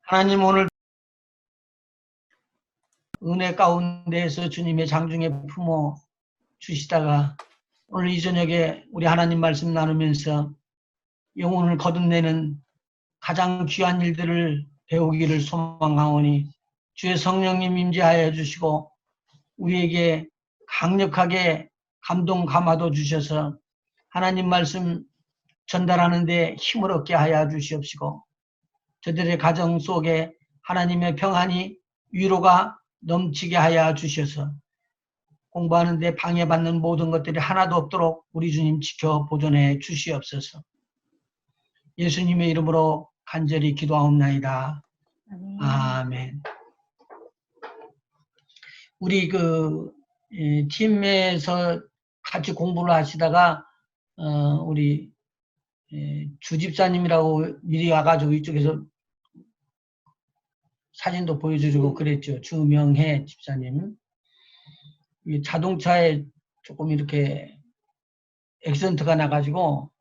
하나님, 오늘 은혜 가운데에서 주님의 장중에 품어 주시다가 오늘 이 저녁에 우리 하나님 말씀 나누면서 영혼을 거듭내는 가장 귀한 일들을 배우기를 소망하오니 주의 성령님 임재하여 주시고 우리에게 강력하게 감동 감화도 주셔서 하나님 말씀 전달하는 데 힘을 얻게 하여 주시옵시고 저들의 가정 속에 하나님의 평안이 위로가 넘치게 하여 주셔서 공부하는 데 방해받는 모든 것들이 하나도 없도록 우리 주님 지켜 보존해 주시옵소서. 예수님의 이름으로 간절히 기도하옵나이다. 아멘. 우리 팀에서 같이 공부를 하시다가 우리 주집사님이라고 미리 와가지고 이쪽에서 사진도 보여주고 그랬죠. 주명혜 집사님. 자동차에 조금 이렇게 액시던트가 나가지고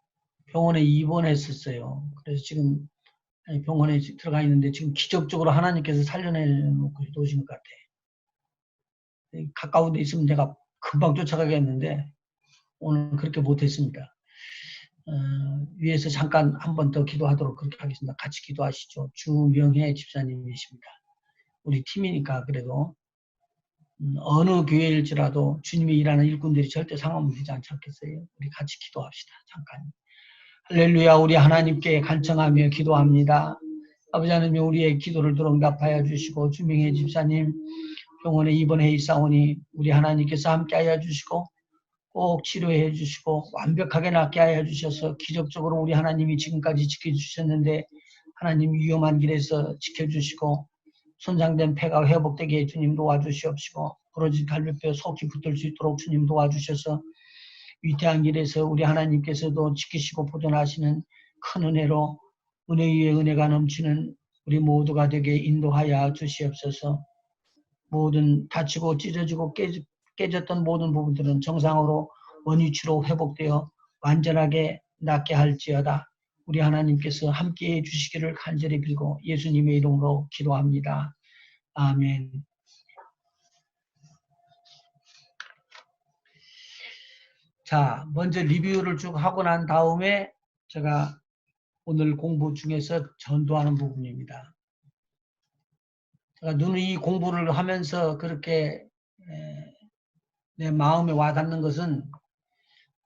병원에 입원했었어요. 그래서 지금 병원에 들어가 있는데 지금 기적적으로 하나님께서 살려내놓고 오신 것 같아요. 가까운 데 있으면 내가 금방 쫓아가겠는데 오늘 그렇게 못했습니다. 위에서 잠깐 한 번 더 기도하도록 그렇게 하겠습니다. 같이 기도하시죠. 주명혜 집사님이십니다. 우리 팀이니까 그래도 어느 교회일지라도 주님이 일하는 일꾼들이 절대 상관되지 않지 않겠어요? 우리 같이 기도합시다. 잠깐. 할렐루야. 우리 하나님께 간청하며 기도합니다. 아버지 하나님, 우리의 기도를 응답하여 주시고 주명혜 집사님 병원에 입원해 있사오니 우리 하나님께서 함께하여 주시고 꼭 치료해 주시고 완벽하게 낫게 하여 주셔서 기적적으로 우리 하나님이 지금까지 지켜주셨는데 하나님 위험한 길에서 지켜주시고 손상된 폐가 회복되게 주님 도와주시옵시고 부러진 갈비뼈 속히 붙을 수 있도록 주님 도와주셔서 위태한 길에서 우리 하나님께서도 지키시고 보존하시는 큰 은혜로 은혜 위에 은혜가 넘치는 우리 모두가 되게 인도하여 주시옵소서. 모든 다치고 찢어지고 깨졌던 모든 부분들은 정상으로 원위치로 회복되어 완전하게 낫게 할지어다. 우리 하나님께서 함께해 주시기를 간절히 빌고 예수님의 이름으로 기도합니다. 아멘. 자, 먼저 리뷰를 쭉 하고 난 다음에 제가 오늘 공부 중에서 전도하는 부분입니다. 제가 누누이 공부를 하면서 그렇게 내 마음에 와닿는 것은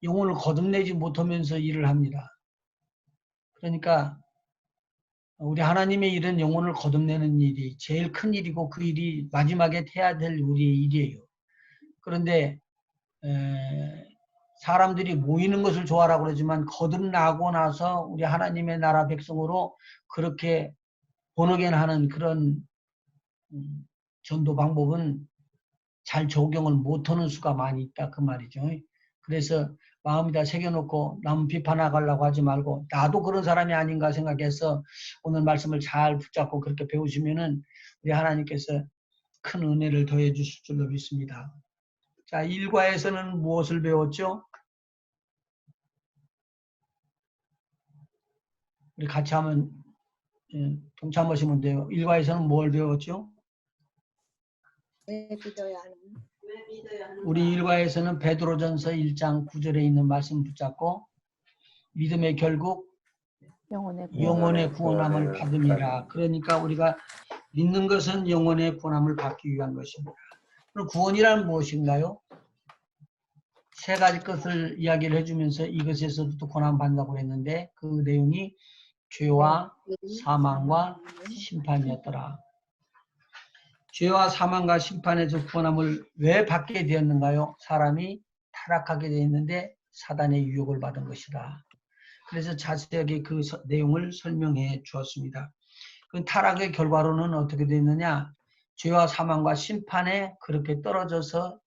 영혼을 거듭내지 못하면서 일을 합니다. 그러니까 우리 하나님의 일은 영혼을 거듭내는 일이 제일 큰 일이고 그 일이 마지막에 해야 될 우리의 일이에요. 그런데 사람들이 모이는 것을 좋아하라고 그러지만 거듭나고 나서 우리 하나님의 나라 백성으로 그렇게 본어겐하는 그런 전도 방법은 잘 적용을 못하는 수가 많이 있다 그 말이죠. 그래서 마음에다 새겨놓고 남 비판하려고 하지 말고 나도 그런 사람이 아닌가 생각해서 오늘 말씀을 잘 붙잡고 그렇게 배우시면은 우리 하나님께서 큰 은혜를 더해 주실 줄로 믿습니다. 자, 1과에서는 무엇을 배웠죠? 우리 같이 하면 동참하시면 돼요. 1과에서는 뭘 배웠죠? 왜 믿어야 하는? 우리 1과에서는 베드로전서 1장 9절에 있는 말씀 붙잡고 믿음의 결국 영혼의 구원함을 받음이라. 그러니까 우리가 믿는 것은 영혼의 구원함을 받기 위한 것입니다. 그럼 구원이란 무엇인가요? 세 가지 것을 이야기를 해주면서 이것에서도 구원함 받는다고 했는데 그 내용이 죄와 사망과 심판이었더라. 죄와 사망과 심판에서 구원함을 왜 받게 되었는가요? 사람이 타락하게 되었는데 사단의 유혹을 받은 것이다. 그래서 자세하게 그 내용을 설명해 주었습니다. 그 타락의 결과로는 어떻게 됐느냐? 죄와 사망과 심판에 그렇게 떨어져서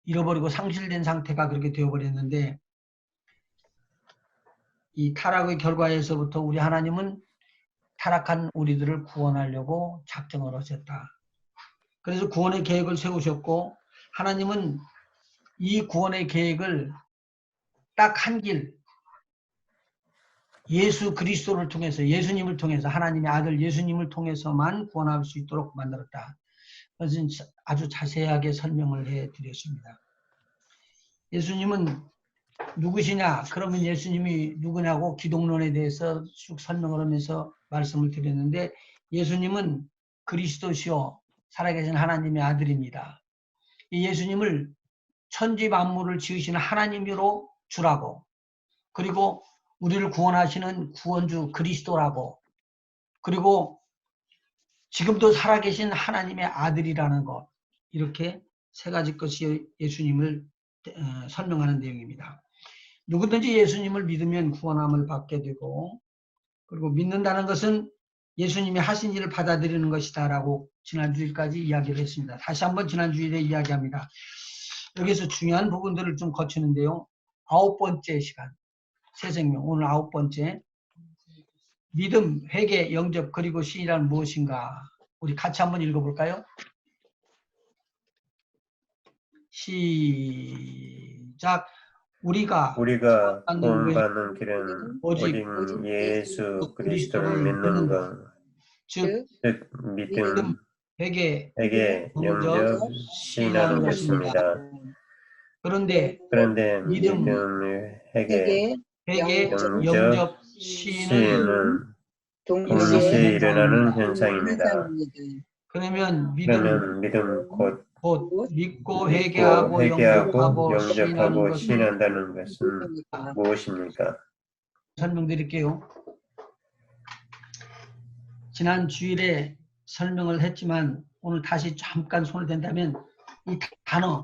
잃어버리고 상실된 상태가 그렇게 되어버렸는데 이 타락의 결과에서부터 우리 하나님은 타락한 우리들을 구원하려고 작정을 하셨다. 그래서 구원의 계획을 세우셨고 하나님은 이 구원의 계획을 딱 한 길, 예수 그리스도를 통해서, 예수님을 통해서, 하나님의 아들 예수님을 통해서만 구원할 수 있도록 만들었다. 그것은 아주 자세하게 설명을 해 드렸습니다. 예수님은 누구시냐? 그러면 예수님이 누구냐고 기독론에 대해서 쭉 설명을 하면서 말씀을 드렸는데, 예수님은 그리스도시요 살아계신 하나님의 아들입니다. 이 예수님을 천지 만물을 지으시는 하나님으로 주라고, 그리고 우리를 구원하시는 구원주 그리스도라고, 그리고 지금도 살아계신 하나님의 아들이라는 것, 이렇게 세 가지 것이 예수님을 설명하는 내용입니다. 누구든지 예수님을 믿으면 구원함을 받게 되고, 그리고 믿는다는 것은 예수님이 하신 일을 받아들이는 것이다 라고 지난주일까지 이야기를 했습니다. 다시 한번 지난주일에 이야기합니다. 여기서 중요한 부분들을 좀 거치는데요. 9번째 시간, 새 생명, 오늘 9번째, 믿음, 회개, 영접, 그리고 신이란 무엇인가? 우리 같이 한번 읽어볼까요? 시작. 우리가 구원받는 길은 오직 예수 그리스도를 믿는 것, 즉 믿음, 회개, 영접, 신이라는 것입니다. 그런데 믿음, 회개, 영접, 신은 동시에 일어나는 현상입니다. 그러면 믿음 곧 믿고 회개하고 영접하고 신한다는 것은 무엇입니까? 설명드릴게요. 지난 주일에 설명을 했지만 오늘 다시 잠깐 손을 댄다면 이 단어,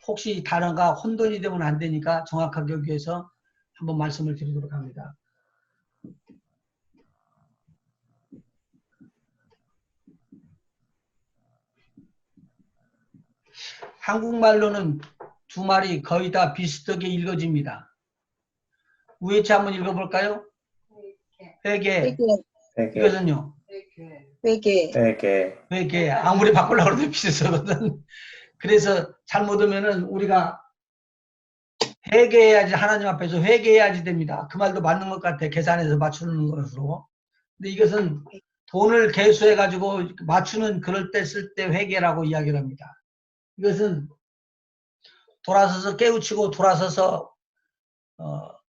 혹시 이 단어가 혼돈이 되면 안 되니까 정확하게 여기 위해서 한번 말씀을 드리도록 합니다. 한국말로는 두 말이 거의 다 비슷하게 읽어집니다. 우회치 한번 읽어볼까요? 회개. 이것은요? 회개. 아무리 바꾸려고 해도 비슷하거든. 그래서 잘못하면은 우리가 회개해야지, 하나님 앞에서 회개해야지 됩니다. 그 말도 맞는 것 같아. 계산해서 맞추는 것으로. 근데 이것은 돈을 개수해가지고 맞추는 그럴 때 쓸 때 회개라고 이야기를 합니다. 이것은 돌아서서 깨우치고 돌아서서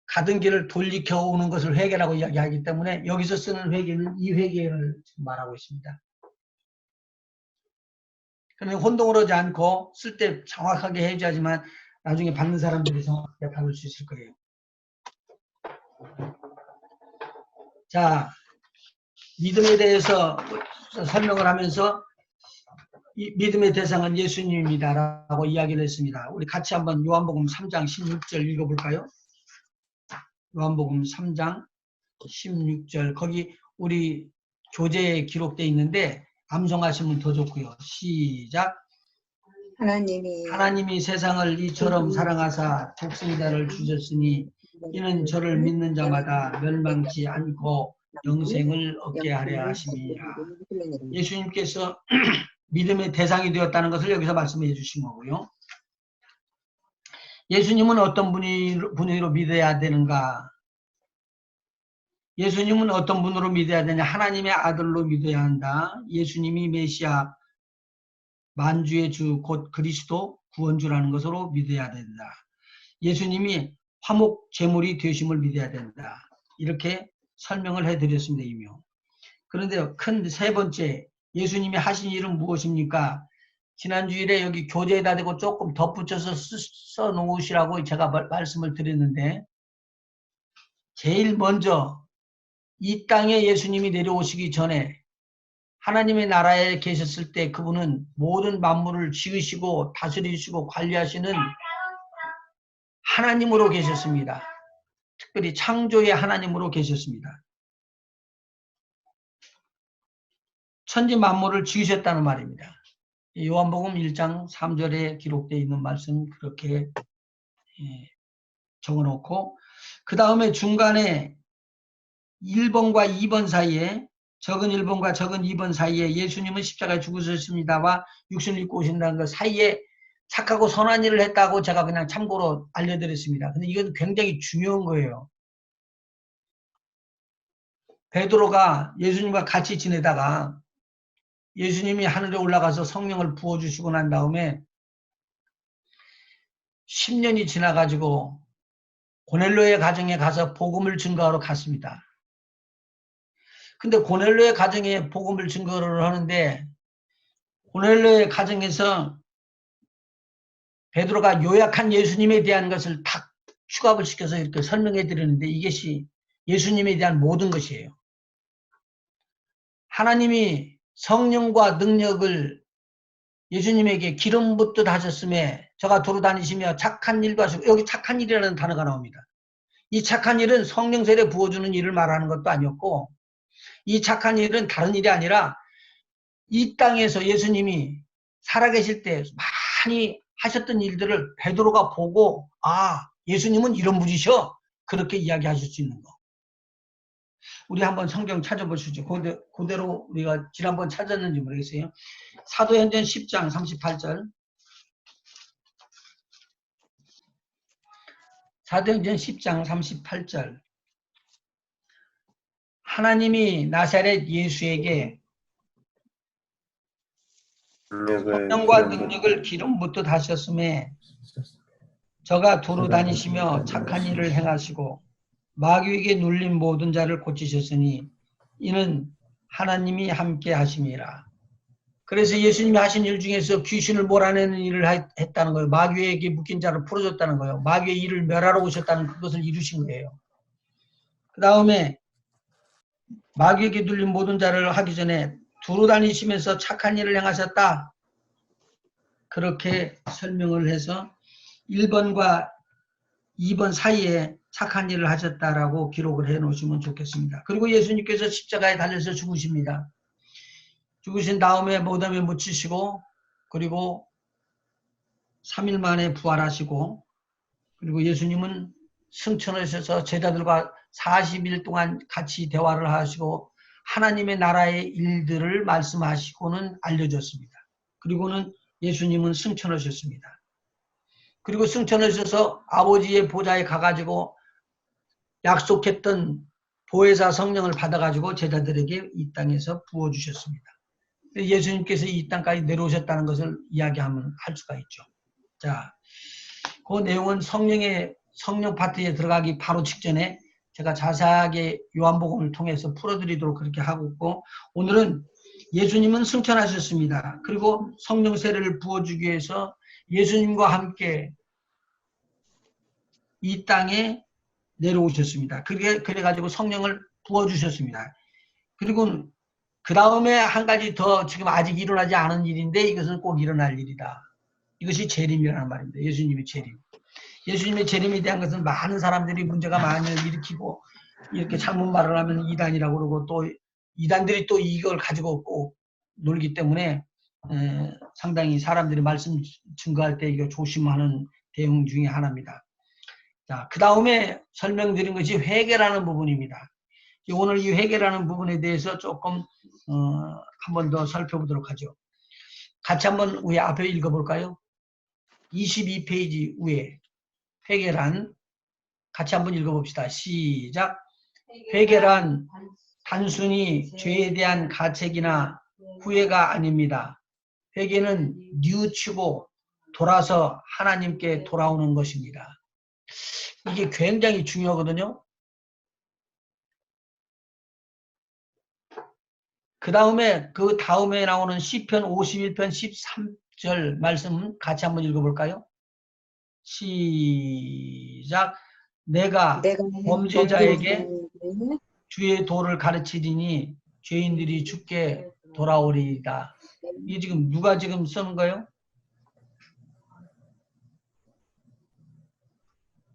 가던 길을 돌이켜 오는 것을 회개라고 이야기하기 때문에 여기서 쓰는 회개는 이 회개를 말하고 있습니다. 그러면 혼동을 하지 않고 쓸 때 정확하게 해줘야지만 나중에 받는 사람들이 정확하게 받을 수 있을 거예요. 자, 믿음에 대해서 설명을 하면서 이 믿음의 대상은 예수님입니다라고 이야기를 했습니다. 우리 같이 한번 요한복음 3장 16절 읽어볼까요? 요한복음 3장 16절, 거기 우리 교재에 기록되어 있는데 암송하시면 더 좋고요. 시작. 하나님이 세상을 이처럼 사랑하사 독생자를 주셨으니 이는 저를 믿는 자마다 멸망치 않고 영생을 얻게 하려 하심이라. 예수님께서 믿음의 대상이 되었다는 것을 여기서 말씀해 주신 거고요. 예수님은 어떤 분으로 믿어야 되는가? 예수님은 어떤 분으로 믿어야 되냐? 하나님의 아들로 믿어야 한다. 예수님이 메시아, 만주의 주, 곧 그리스도, 구원주라는 것으로 믿어야 된다. 예수님이 화목 제물이 되심을 믿어야 된다. 이렇게 설명을 해드렸습니다. 이며. 그런데 큰 세 번째, 예수님이 하신 일은 무엇입니까? 지난주일에 여기 교재에다 대고 조금 덧붙여서 써놓으시라고 제가 말씀을 드렸는데, 제일 먼저 이 땅에 예수님이 내려오시기 전에 하나님의 나라에 계셨을 때 그분은 모든 만물을 지으시고 다스리시고 관리하시는 하나님으로 계셨습니다. 특별히 창조의 하나님으로 계셨습니다. 천지 만물을 지으셨다는 말입니다. 요한복음 1장 3절에 기록되어 있는 말씀 그렇게 적어놓고, 그 다음에 중간에 1번과 2번 사이에, 적은 1번과 적은 2번 사이에 예수님은 십자가에 죽으셨습니다와 육신을 입고 오신다는 것 사이에 착하고 선한 일을 했다고 제가 그냥 참고로 알려드렸습니다. 근데 이건 굉장히 중요한 거예요. 베드로가 예수님과 같이 지내다가 예수님이 하늘에 올라가서 성령을 부어주시고 난 다음에 10년이 지나가지고 고넬로의 가정에 가서 복음을 증거하러 갔습니다. 근데 고넬로의 가정에 복음을 증거를 하는데 고넬로의 가정에서 베드로가 요약한 예수님에 대한 것을 다 추가를 시켜서 이렇게 설명해 드리는데 이것이 예수님에 대한 모든 것이에요. 하나님이 성령과 능력을 예수님에게 기름 붓듯 하셨음에 저가 도로 다니시며 착한 일도 하시고, 여기 착한 일이라는 단어가 나옵니다. 이 착한 일은 성령 세례 부어주는 일을 말하는 것도 아니었고, 이 착한 일은 다른 일이 아니라 이 땅에서 예수님이 살아계실 때 많이 하셨던 일들을 베드로가 보고, 아, 예수님은 이런 분이셔, 그렇게 이야기하실 수 있는 거. 우리 한번 성경 찾아보시죠. 그대로 우리가 지난번 찾았는지 모르겠어요. 사도행전 10장 38절. 사도행전 10장 38절. 하나님이 나사렛 예수에게 성령과 능력을 기름 붓듯 하셨음에 저가 도로 다니시며 착한 일을 행하시고 마귀에게 눌린 모든 자를 고치셨으니 이는 하나님이 함께 하심이라. 그래서 예수님이 하신 일 중에서 귀신을 몰아내는 일을 했다는 거예요. 마귀에게 묶인 자를 풀어줬다는 거예요. 마귀의 일을 멸하러 오셨다는 그것을 이루신 거예요. 그 다음에 마귀에게 눌린 모든 자를 하기 전에 두루 다니시면서 착한 일을 행하셨다. 그렇게 설명을 해서 1번과 2번 사이에 착한 일을 하셨다라고 기록을 해 놓으시면 좋겠습니다. 그리고 예수님께서 십자가에 달려서 죽으십니다. 죽으신 다음에 무덤에 묻히시고 그리고 3일 만에 부활하시고 그리고 예수님은 승천하셔서 제자들과 40일 동안 같이 대화를 하시고 하나님의 나라의 일들을 말씀하시고는 알려줬습니다. 그리고는 예수님은 승천하셨습니다. 그리고 승천하셔서 아버지의 보좌에 가가지고 약속했던 보혜사 성령을 받아가지고 제자들에게 이 땅에서 부어주셨습니다. 예수님께서 이 땅까지 내려오셨다는 것을 이야기하면 할 수가 있죠. 자, 그 내용은 성령 파트에 들어가기 바로 직전에 제가 자세하게 요한복음을 통해서 풀어드리도록 그렇게 하고 있고, 오늘은 예수님은 승천하셨습니다. 그리고 성령 세례를 부어주기 위해서 예수님과 함께 이 땅에 내려오셨습니다. 그래가지고 성령을 부어주셨습니다. 그리고 그 다음에 한 가지 더 지금 아직 일어나지 않은 일인데 이것은 꼭 일어날 일이다. 이것이 재림이라는 말입니다. 예수님의 재림. 예수님의 재림에 대한 것은 많은 사람들이 문제가 많이 일으키고 이렇게 잘못 말을 하면 이단이라고 그러고 또 이단들이 또 이걸 가지고 꼭 놀기 때문에 상당히 사람들이 말씀 증거할 때 이거 조심하는 대응 중에 하나입니다. 자, 그 다음에 설명드린 것이 회개라는 부분입니다. 오늘 이 회개라는 부분에 대해서 조금 한 번 더 살펴보도록 하죠. 같이 한번 우리 앞에 읽어볼까요? 22페이지 위에 회개란 같이 한번 읽어봅시다. 시작. 회개란 단순히 죄에 대한 가책이나 후회가 아닙니다. 회개는 뉘우치고 돌아서 하나님께 돌아오는 것입니다. 이게 굉장히 중요하거든요. 그 다음에 나오는 시편 51편 13절 말씀 같이 한번 읽어볼까요? 시작. 내가 범죄자에게 주의 도를 가르치리니 죄인들이 주께 돌아오리이다. 이게 지금 누가 지금 쓰는 거예요?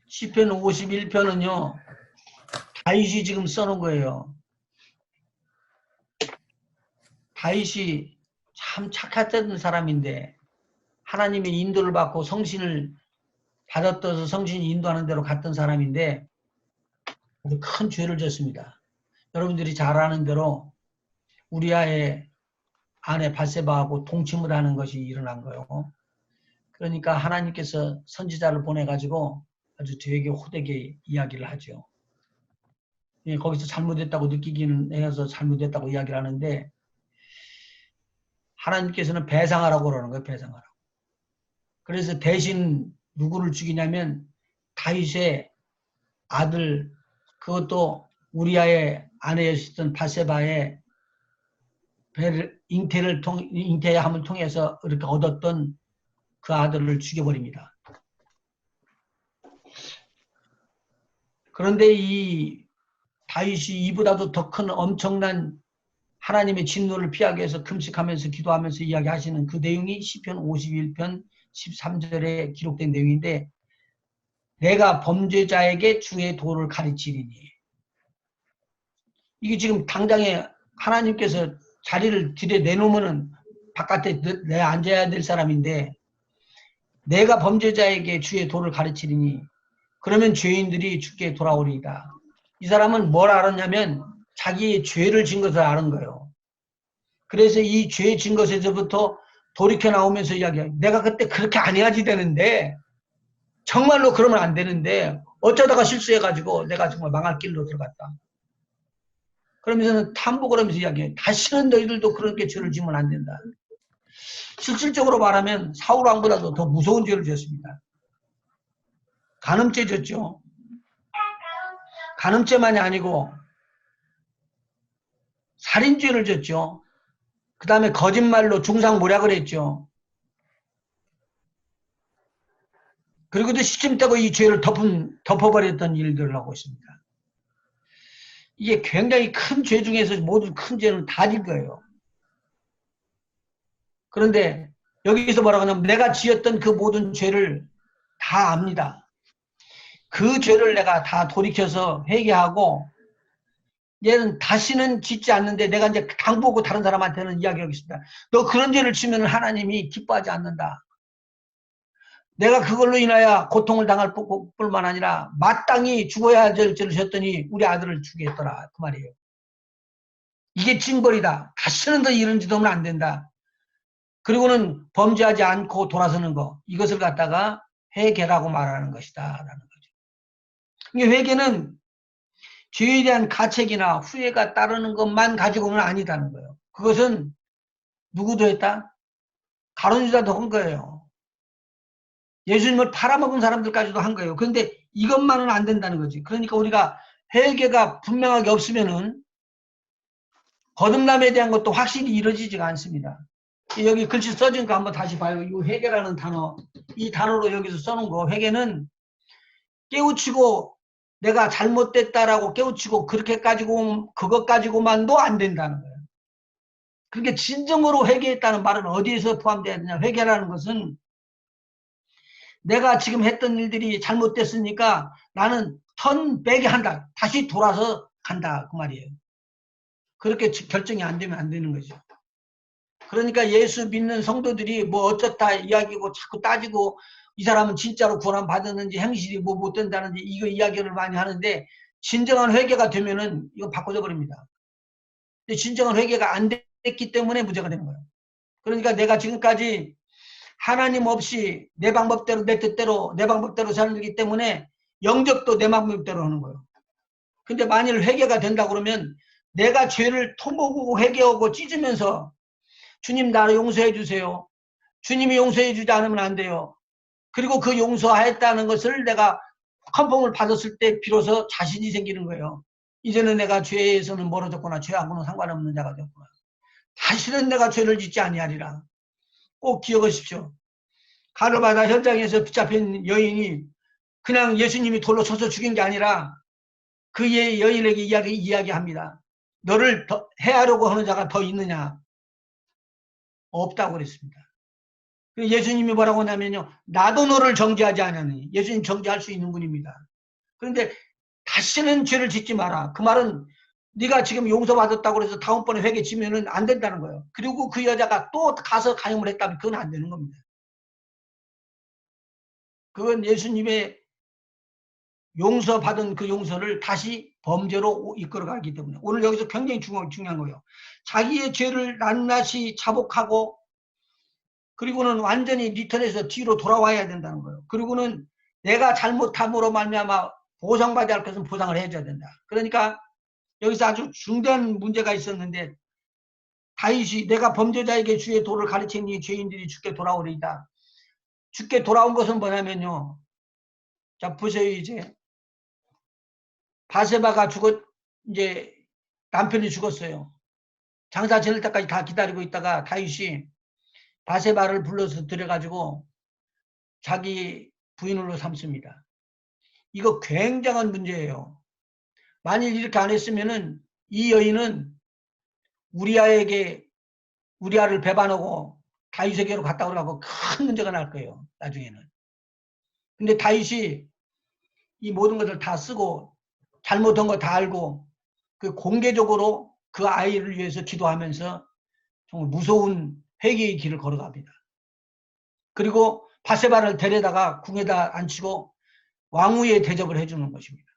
시편 51편은요. 다윗이 지금 써놓은 거예요. 다윗이 참 착했던 사람인데 하나님의 인도를 받고 성신을 받았어서 성신이 인도하는 대로 갔던 사람인데 큰 죄를 졌습니다. 여러분들이 잘 아는 대로 우리아의 아내 바세바하고 동침을 하는 것이 일어난 거예요. 그러니까 하나님께서 선지자를 보내가지고 아주 되게 호되게 이야기를 하죠. 예, 거기서 잘못했다고 느끼기는 해서 잘못했다고 이야기를 하는데 하나님께서는 배상하라고 그러는 거예요. 배상하라고. 그래서 대신 누구를 죽이냐면 다윗의 아들, 그것도 우리아의 아내였던 바세바의 잉태함을 통해서 이렇게 얻었던 그 아들을 죽여버립니다. 그런데 이 다윗이 이보다도 더 큰 엄청난 하나님의 진노를 피하기 위해서 금식하면서 기도하면서 이야기하시는 그 내용이 시편 51편 13절에 기록된 내용인데 내가 범죄자에게 주의 도를 가르치리니 이게 지금 당장에 하나님께서 자리를 들여 내놓으면은 바깥에 내 앉아야 될 사람인데 내가 범죄자에게 주의 도를 가르치리니 그러면 죄인들이 주께 돌아오리이다. 이 사람은 뭘 알았냐면 자기의 죄를 진 것을 아는 거예요. 그래서 이 죄 진 것에서부터 돌이켜 나오면서 이야기해요. 내가 그때 그렇게 안 해야지 되는데 정말로 그러면 안 되는데 어쩌다가 실수해가지고 내가 정말 망할 길로 들어갔다. 그러면서는 탐복을 하면서 이야기해요. 다시는 너희들도 그렇게 죄를 지면 안 된다. 실질적으로 말하면 사울 왕보다도 더 무서운 죄를 지었습니다. 간음죄 졌죠. 간음죄만이 아니고 살인죄를 졌죠. 그 다음에 거짓말로 중상모략을 했죠. 그리고도 시침되고 이 죄를 덮어버렸던 일들을 하고 있습니다. 이게 굉장히 큰 죄 중에서 모든 큰 죄는 다 진 거예요. 그런데 여기서 뭐라고 하냐면 내가 지었던 그 모든 죄를 다 압니다. 그 죄를 내가 다 돌이켜서 회개하고 얘는 다시는 짓지 않는데 내가 이제 당부하고 다른 사람한테는 이야기하겠습니다. 너 그런 죄를 지면 하나님이 기뻐하지 않는다. 내가 그걸로 인하여 고통을 당할 뿐만 아니라 마땅히 죽어야 될 죄를 졌더니 우리 아들을 죽였더라. 그 말이에요. 이게 징벌이다. 다시는 더 이런 짓 하면 안 된다. 그리고는 범죄하지 않고 돌아서는 거. 이것을 갖다가 회개라고 말하는 것이다. 라는 거죠. 회개는 죄에 대한 가책이나 후회가 따르는 것만 가지고는 아니다는 거예요. 그것은 누구도 했다? 가룟 유다도 한 거예요. 예수님을 팔아먹은 사람들까지도 한 거예요. 그런데 이것만은 안 된다는 거지. 그러니까 우리가 회개가 분명하게 없으면은 거듭남에 대한 것도 확실히 이루어지지가 않습니다. 여기 글씨 써진 거 한번 다시 봐요. 이 회개라는 단어, 이 단어로 여기서 써놓은 거, 회개는 깨우치고 내가 잘못됐다라고 깨우치고 그렇게 가지고 그것 가지고만도 안 된다는 거예요. 그러니까 진정으로 회개했다는 말은 어디에서 포함되어 있느냐? 회개라는 것은 내가 지금 했던 일들이 잘못됐으니까 나는 턴 빼게 한다. 다시 돌아서 간다. 그 말이에요. 그렇게 결정이 안 되면 안 되는 거죠. 그러니까 예수 믿는 성도들이 뭐 어쩌다 이야기고 자꾸 따지고 이 사람은 진짜로 구원 받았는지 행실이 뭐 못 된다는지 이거 이야기를 많이 하는데 진정한 회개가 되면은 이거 바꿔져 버립니다. 근데 진정한 회개가 안 됐기 때문에 문제가 되는 거예요. 그러니까 내가 지금까지 하나님 없이 내 방법대로 내 뜻대로 내 방법대로 살기 때문에 영접도 내 방법대로 하는 거예요. 근데 만일 회개가 된다 그러면 내가 죄를 토목하고 회개하고 찢으면서 주님 나를 용서해 주세요. 주님이 용서해 주지 않으면 안 돼요. 그리고 그 용서했다는 것을 내가 컨펌을 받았을 때 비로소 자신이 생기는 거예요. 이제는 내가 죄에서는 멀어졌구나. 죄하고는 상관없는 자가 되었구나. 다시는 내가 죄를 짓지 아니하리라. 꼭 기억하십시오. 가르바다 현장에서 붙잡힌 여인이 그냥 예수님이 돌로 쳐서 죽인 게 아니라 그 여인에게 이야기합니다. 너를 해하려고 하는 자가 더 있느냐? 없다고 그랬습니다. 예수님이 뭐라고 하냐면요. 나도 너를 정죄하지 않으니. 예수님 정죄할 수 있는 분입니다. 그런데 다시는 죄를 짓지 마라. 그 말은 네가 지금 용서받았다고 해서 다음번에 회개 지면은 안 된다는 거예요. 그리고 그 여자가 또 가서 간음을 했다면 그건 안 되는 겁니다. 그건 예수님의 용서받은 그 용서를 다시 범죄로 이끌어가기 때문에 오늘 여기서 굉장히 중요한 거예요. 자기의 죄를 낱낱이 자복하고 그리고는 완전히 리턴해서 뒤로 돌아와야 된다는 거예요. 그리고는 내가 잘못함으로 말미암아 보상받아야 할 것은 보상을 해줘야 된다. 그러니까 여기서 아주 중대한 문제가 있었는데 다윗이 내가 범죄자에게 주의 도를 가르치니 죄인들이 죽게 돌아오리이다. 죽게 돌아온 것은 뭐냐면요. 자, 보세요. 이제 바세바가 이제 남편이 죽었어요. 장사 지낼 때까지 다 기다리고 있다가 다윗이 바세바를 불러서 들여가지고 자기 부인으로 삼습니다. 이거 굉장한 문제예요. 만일 이렇게 안 했으면은 이 여인은 우리아를 배반하고 다윗에게로 갔다 오라고 큰 문제가 날 거예요. 나중에는. 근데 다윗이 이 모든 것을 다 쓰고 잘못한 거 다 알고 그 공개적으로 그 아이를 위해서 기도하면서 정말 무서운 회개의 길을 걸어갑니다. 그리고 바세바를 데려다가 궁에다 앉히고 왕후의 대접을 해주는 것입니다.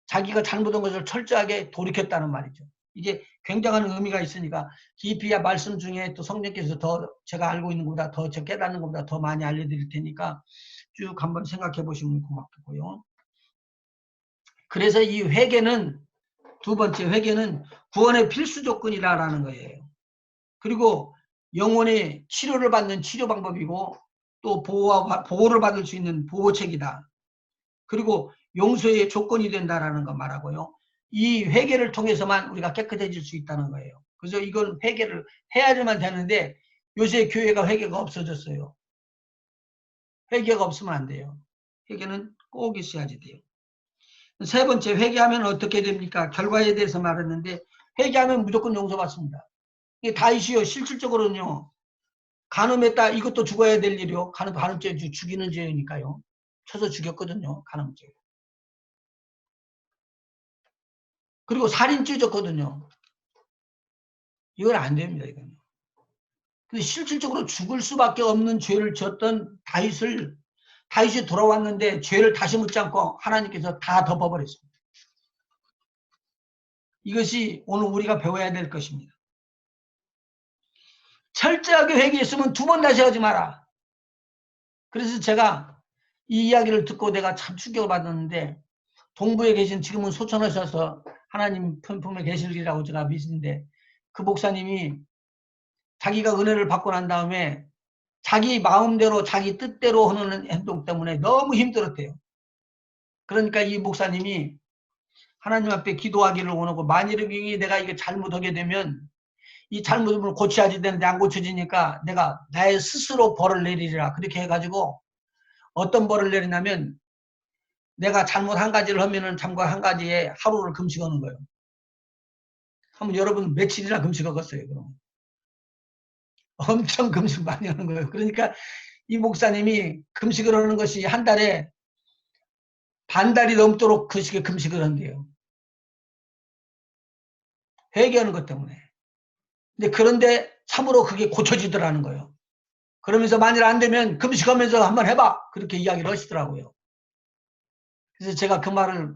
자기가 잘못한 것을 철저하게 돌이켰다는 말이죠. 이게 굉장한 의미가 있으니까 깊이 말씀 중에 또 성령께서 더 제가 알고 있는 것보다 더 제가 깨닫는 것보다 더 많이 알려드릴 테니까 쭉 한번 생각해 보시면 고맙겠고요. 그래서 이 회개는 두 번째 회개는 구원의 필수 조건이라는 거예요. 그리고 영혼의 치료를 받는 치료 방법이고 또 보호를 받을 수 있는 보호책이다. 그리고 용서의 조건이 된다라는 거 말하고요. 이 회개를 통해서만 우리가 깨끗해질 수 있다는 거예요. 그래서 이건 회개를 해야지만 되는데 요새 교회가 회개가 없어졌어요. 회개가 없으면 안 돼요. 회개는 꼭 있어야지 돼요. 세 번째, 회개하면 어떻게 됩니까? 결과에 대해서 말했는데 회개하면 무조건 용서받습니다. 이게 다윗이요. 실질적으로는요. 간음했다. 이것도 죽어야 될 일이요. 간음죄 죽이는 죄니까요. 쳐서 죽였거든요. 간음죄. 그리고 살인죄 졌거든요. 이건 안 됩니다. 이건. 근데 실질적으로 죽을 수밖에 없는 죄를 졌던 다윗이 돌아왔는데 죄를 다시 묻지 않고 하나님께서 다 덮어버렸습니다. 이것이 오늘 우리가 배워야 될 것입니다. 철저하게 회개했으면 두 번 다시 하지 마라. 그래서 제가 이 이야기를 듣고 내가 참 충격을 받았는데 동부에 계신 지금은 소천하셔서 하나님 편품에 계시리라고 제가 믿는데 그 목사님이 자기가 은혜를 받고 난 다음에 자기 마음대로 자기 뜻대로 하는 행동 때문에 너무 힘들었대요. 그러니까 이 목사님이 하나님 앞에 기도하기를 원하고 만일에 내가 이게 잘못하게 되면 이 잘못을 고쳐야지 되는데 안 고쳐지니까 내가 나의 스스로 벌을 내리리라. 그렇게 해가지고 어떤 벌을 내리냐면 내가 잘못 한 가지를 하면은 잘못 한 가지에 하루를 금식하는 거예요. 한번 여러분 며칠이나 금식하겠어요. 그럼 엄청 금식 많이 하는 거예요. 그러니까 이 목사님이 금식을 하는 것이 한 달에 반 달이 넘도록 그 시기에 금식을 한대요. 회개하는 것 때문에. 근데 그런데 참으로 그게 고쳐지더라는 거예요. 그러면서 만일 안 되면 금식하면서 한번 해봐. 그렇게 이야기를 하시더라고요. 그래서 제가 그 말을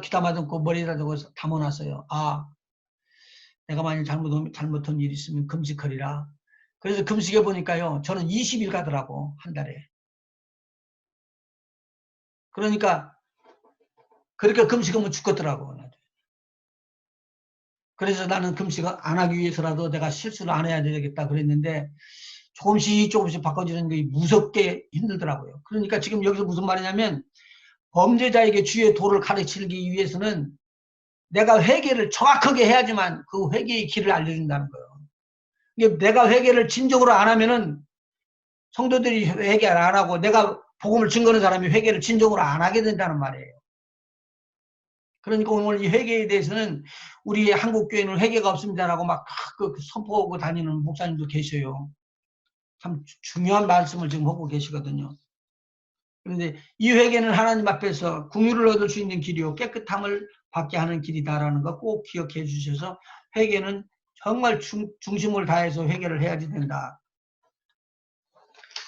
귀담아 듣고 머리에다 두고 담아놨어요. 아, 내가 만일 잘못한 일이 있으면 금식하리라. 그래서 금식해 보니까요. 저는 20일 가더라고. 한 달에. 그러니까 그렇게 금식하면 죽겠더라고. 그래서 나는 금식을 안 하기 위해서라도 내가 실수를 안 해야 되겠다 그랬는데 조금씩 바꿔지는 게 무섭게 힘들더라고요. 그러니까 지금 여기서 무슨 말이냐면 범죄자에게 주의 도를 가르치기 위해서는 내가 회개를 정확하게 해야지만 그 회개의 길을 알려준다는 거예요. 이게 내가 회개를 진정으로 안 하면은 성도들이 회개를 안 하고 내가 복음을 증거하는 사람이 회개를 진정으로 안 하게 된다는 말이에요. 그러니까 오늘 이 회개에 대해서는 우리 한국교회는 회개가 없습니다라고 막 선포하고 다니는 목사님도 계셔요. 참 중요한 말씀을 지금 하고 계시거든요. 그런데 이 회개는 하나님 앞에서 긍휼을 얻을 수 있는 길이요 깨끗함을 받게 하는 길이다라는 거 꼭 기억해 주셔서 회개는 정말 중심을 다해서 회개를 해야지 된다.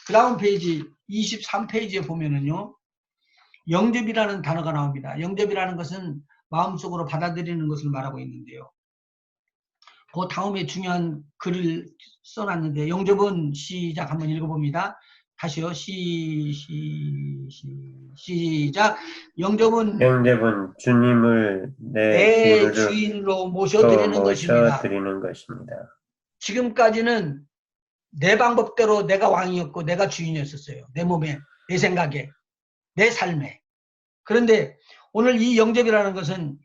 그 다음 페이지 23페이지에 보면은요. 영접이라는 단어가 나옵니다. 영접이라는 것은 마음속으로 받아들이는 것을 말하고 있는데요. 그 다음에 중요한 글을 써놨는데 영접은 시작 한번 읽어봅니다. 다시요. 시작. 영접은 주님을 내 주인으로 모셔드리는 것입니다. 모셔드리는 것입니다. 지금까지는 내 방법대로 내가 왕이었고 내가 주인이었었어요. 내 몸에, 내 생각에, 내 삶에. 그런데 오늘 이 영접이라는 것은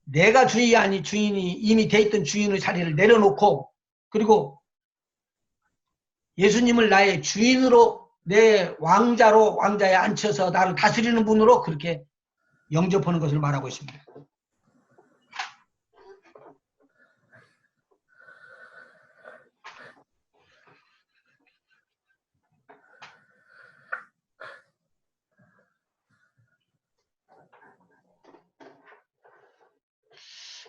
내가 주인이 이미 돼 있던 주인의 자리를 내려놓고, 그리고 예수님을 나의 주인으로, 내 왕자에 앉혀서 나를 다스리는 분으로 그렇게 영접하는 것을 말하고 있습니다.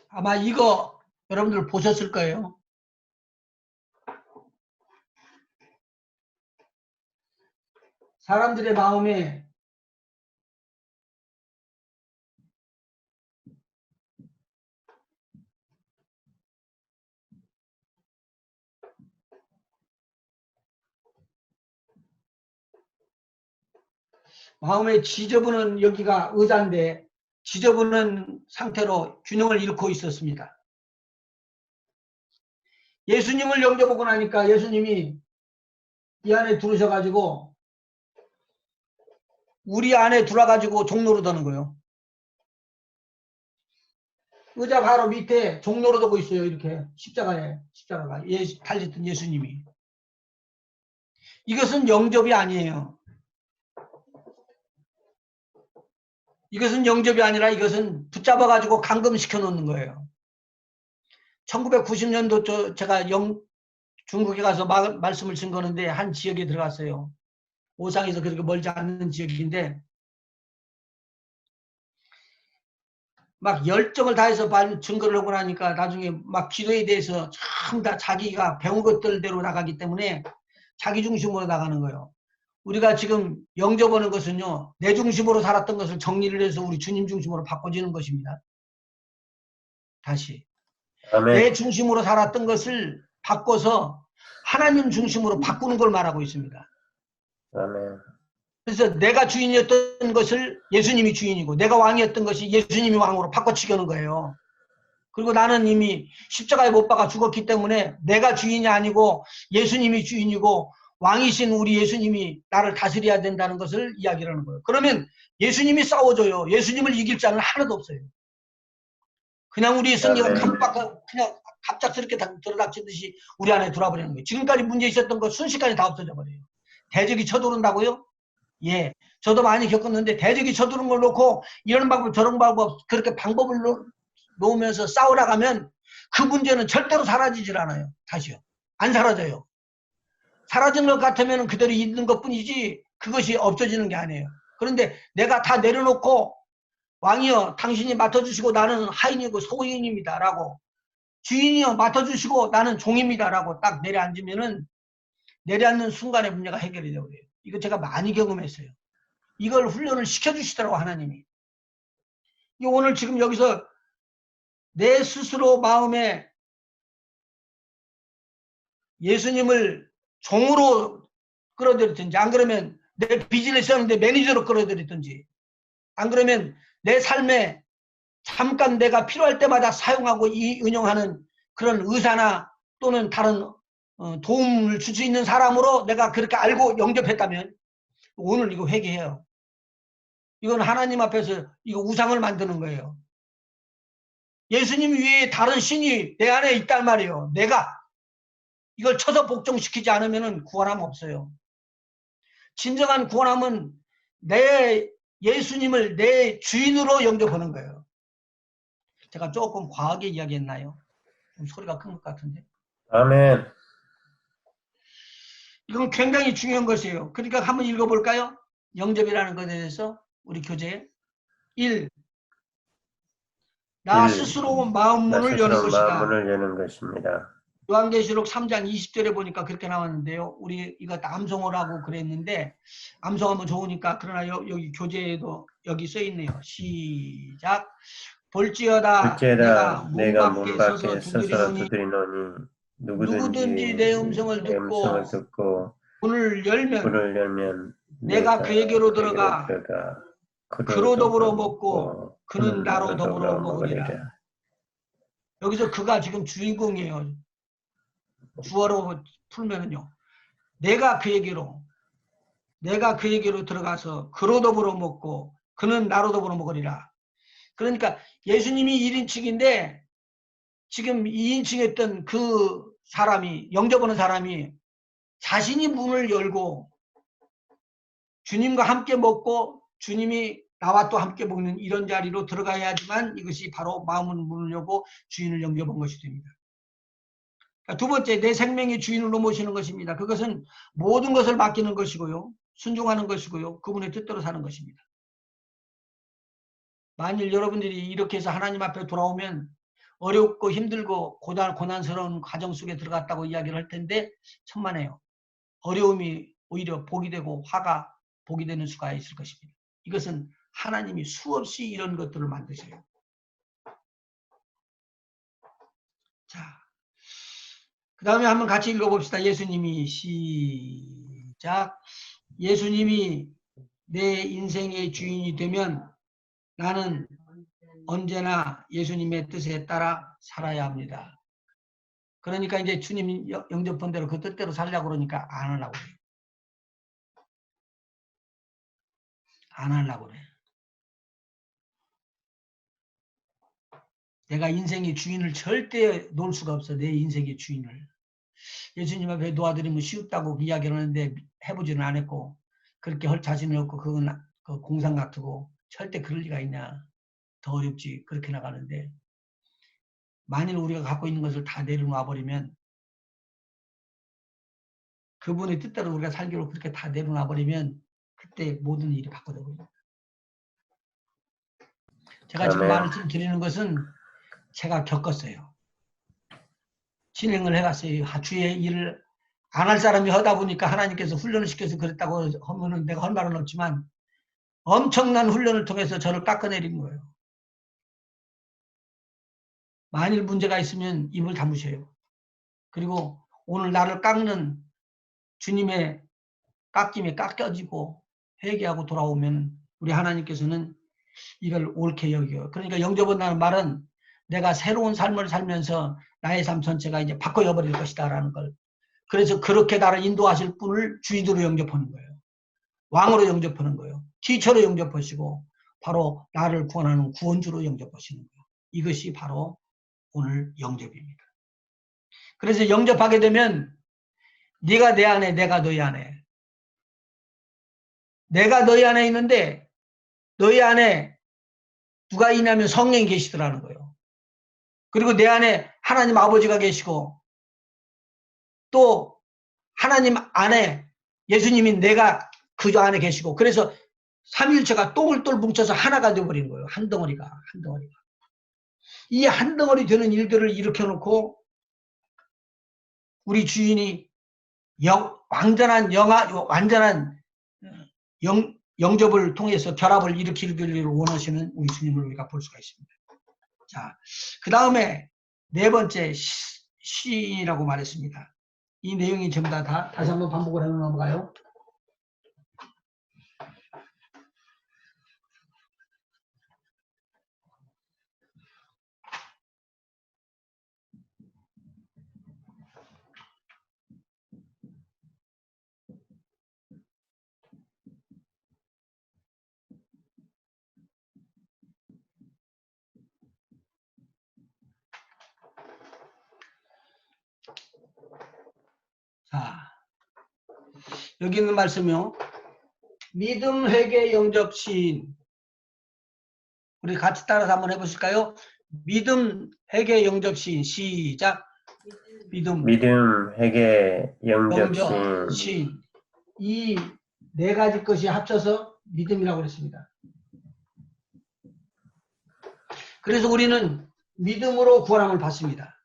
아마 이거 여러분들 보셨을 거예요. 사람들의 마음에 지저분한 여기가 의자인데 지저분한 상태로 균형을 잃고 있었습니다. 예수님을 영접하고 나니까 예수님이 이 안에 들어오셔가지고 우리 안에 들어와가지고 종로로 드는 거예요. 의자 바로 밑에 종로로 두고 있어요. 이렇게 십자가가 달렸던 예수님이. 이것은 영접이 아니에요. 이것은 영접이 아니라 이것은 붙잡아가지고 감금시켜 놓는 거예요. 1990년도 제가 중국에 가서 말씀을 증거하는데 한 지역에 들어갔어요. 오상에서 그렇게 멀지 않는 지역인데 막 열정을 다해서 증거를 하고 나니까 나중에 막 기도에 대해서 참 다 자기가 배운 것들대로 나가기 때문에 자기 중심으로 나가는 거예요. 우리가 지금 영접하는 것은요, 내 중심으로 살았던 것을 정리를 해서 우리 주님 중심으로 바꿔지는 것입니다. 다시. 아멘. 내 중심으로 살았던 것을 바꿔서 하나님 중심으로 바꾸는 걸 말하고 있습니다. 아멘. 그래서 내가 주인이었던 것을 예수님이 주인이고 내가 왕이었던 것이 예수님이 왕으로 바꿔치기하는 거예요. 그리고 나는 이미 십자가에 못 박아 죽었기 때문에 내가 주인이 아니고 예수님이 주인이고 왕이신 우리 예수님이 나를 다스려야 된다는 것을 이야기를 하는 거예요. 그러면 예수님이 싸워줘요. 예수님을 이길 자는 하나도 없어요. 그냥 우리 성경은 그냥 갑작스럽게 들어닥치듯이 우리 안에 들어와버리는 거예요. 지금까지 문제 있었던 거 순식간에 다 없어져 버려요. 대적이 쳐들어온다고요? 예. 저도 많이 겪었는데 대적이 쳐들어온 걸 놓고 이런 방법 저런 방법 그렇게 방법을 놓으면서 싸우라가면 그 문제는 절대로 사라지질 않아요. 다시요. 안 사라져요. 사라진 것 같으면 그대로 있는 것 뿐이지 그것이 없어지는 게 아니에요. 그런데 내가 다 내려놓고 왕이여 당신이 맡아주시고 나는 하인이고 소인입니다 라고, 주인이여 맡아주시고 나는 종입니다 라고 딱 내려앉으면은 내려앉는 순간에 문제가 해결이 되어버려요. 이거 제가 많이 경험했어요. 이걸 훈련을 시켜주시더라고 하나님이. 오늘 지금 여기서 내 스스로 마음에 예수님을 종으로 끌어들였든지, 안 그러면 내 비즈니스 하는데 매니저로 끌어들였든지, 안 그러면 내 삶에 잠깐 내가 필요할 때마다 사용하고 운영하는 그런 의사나 또는 다른 도움을 줄 수 있는 사람으로 내가 그렇게 알고 영접했다면 오늘 이거 회개해요. 이건 하나님 앞에서 이거 우상을 만드는 거예요. 예수님 위에 다른 신이 내 안에 있단 말이에요. 내가 이걸 쳐서 복종시키지 않으면 구원함 없어요. 진정한 구원함은 내 예수님을 내 주인으로 영접하는 거예요. 제가 조금 과하게 이야기했나요? 좀 소리가 큰 것 같은데. 아멘. 이건 굉장히 중요한 것이에요. 그러니까 한번 읽어볼까요? 영접이라는 것에 대해서 우리 교재에 1. 나 스스로 마음문을 여는 것이다. 요한계시록 3장 20절에 보니까 그렇게 나왔는데요. 우리 이거 암송을 하고 그랬는데 암송하면 좋으니까, 그러나 여기 교재에도 여기 써있네요. 시작. 볼지어다 내가 문 밖에 서서 두드리노니 누구든지 내 음성을 듣고 문을 열면 문을 열면 내가 그에게로 들어가 그로 더불어 먹고 먹고 그는 나로 더불어 먹으리라. 여기서 그가 지금 주인공이에요. 주어로 풀면은요. 내가 그에게로 들어가서 그로 더불어 먹고 그는 나로 더불어 먹으리라. 그러니까 예수님이 1인칭인데 지금 2인칭 했던 그 사람이, 영접하는 사람이 자신이 문을 열고 주님과 함께 먹고 주님이 나와 또 함께 먹는 이런 자리로 들어가야지만 이것이 바로 마음은 문을 열고 주인을 영접한 것이 됩니다. 두 번째, 내 생명의 주인으로 모시는 것입니다. 그것은 모든 것을 맡기는 것이고요. 순종하는 것이고요. 그분의 뜻대로 사는 것입니다. 만일 여러분들이 이렇게 해서 하나님 앞에 돌아오면 어렵고 힘들고 고난스러운 과정 속에 들어갔다고 이야기를 할 텐데 천만에요. 어려움이 오히려 복이 되고 화가 복이 되는 수가 있을 것입니다. 이것은 하나님이 수없이 이런 것들을 만드셔요. 자, 그 다음에 한번 같이 읽어봅시다. 예수님이 시작. 예수님이 내 인생의 주인이 되면 나는 언제나 예수님의 뜻에 따라 살아야 합니다. 그러니까 이제 주님 영접한 대로 그 뜻대로 살려고 그러니까 안 하려고 그래요. 안 하려고 그래. 내가 인생의 주인을 절대 놓을 수가 없어. 내 인생의 주인을. 예수님 앞에 놓아드리면 쉽다고 이야기를 하는데 해보지는 않았고 그렇게 할 자신은 없고 그건 그 공상 같고 절대 그럴 리가 있냐. 더 어렵지. 그렇게 나가는데 만일 우리가 갖고 있는 것을 다 내려놔 버리면 그분의 뜻대로 우리가 살기로 그렇게 다 내려놔 버리면 그때 모든 일이 바꿔져 버립니다. 제가 지금 말씀드리는 것은 제가 겪었어요. 진행을 해갔어요. 주의 일을 안 할 사람이 하다 보니까 하나님께서 훈련을 시켜서 그랬다고 하면은 내가 할 말은 없지만 엄청난 훈련을 통해서 저를 깎아내린 거예요. 만일 문제가 있으면 입을 다무셔요. 그리고 오늘 나를 깎는 주님의 깎임에 깎여지고 회개하고 돌아오면 우리 하나님께서는 이걸 옳게 여겨요. 그러니까 영접한다는 말은 내가 새로운 삶을 살면서 나의 삶 전체가 이제 바꿔버릴 것이다 라는 걸. 그래서 그렇게 나를 인도하실 분을 주인으로 영접하는 거예요. 왕으로 영접하는 거예요. 티처로 영접하시고 바로 나를 구원하는 구원주로 영접하시는 거예요. 이것이 바로 오늘 영접입니다. 그래서 영접하게 되면 네가 내 안에 내가 너희 안에 내가 너희 안에 있는데 너희 안에 누가 있냐면 성령이 계시더라는 거예요. 그리고 내 안에 하나님 아버지가 계시고 또 하나님 안에 예수님이 내가 그 안에 계시고 그래서 삼위일체가 똥을 뭉쳐서 하나가 되어버리는 거예요. 한 덩어리가. 이 한 덩어리 되는 일들을 일으켜놓고 우리 주인이 완전한 영접을 통해서 결합을 일으키기를 원하시는 우리 주님을 우리가 볼 수가 있습니다. 자, 그 다음에 네 번째 시인이라고 말했습니다. 이 내용이 전부 다 다시 한번 반복을 해놓으면 넘어가요. 자, 여기 있는 말씀이요. 믿음, 회개, 영접, 시인. 우리 같이 따라서 한번 해보실까요? 믿음, 회개, 영접, 시인. 시작. 믿음, 회개, 영접, 시인. 이 네 가지 것이 합쳐서 믿음이라고 그랬습니다. 그래서 우리는 믿음으로 구원함을 받습니다.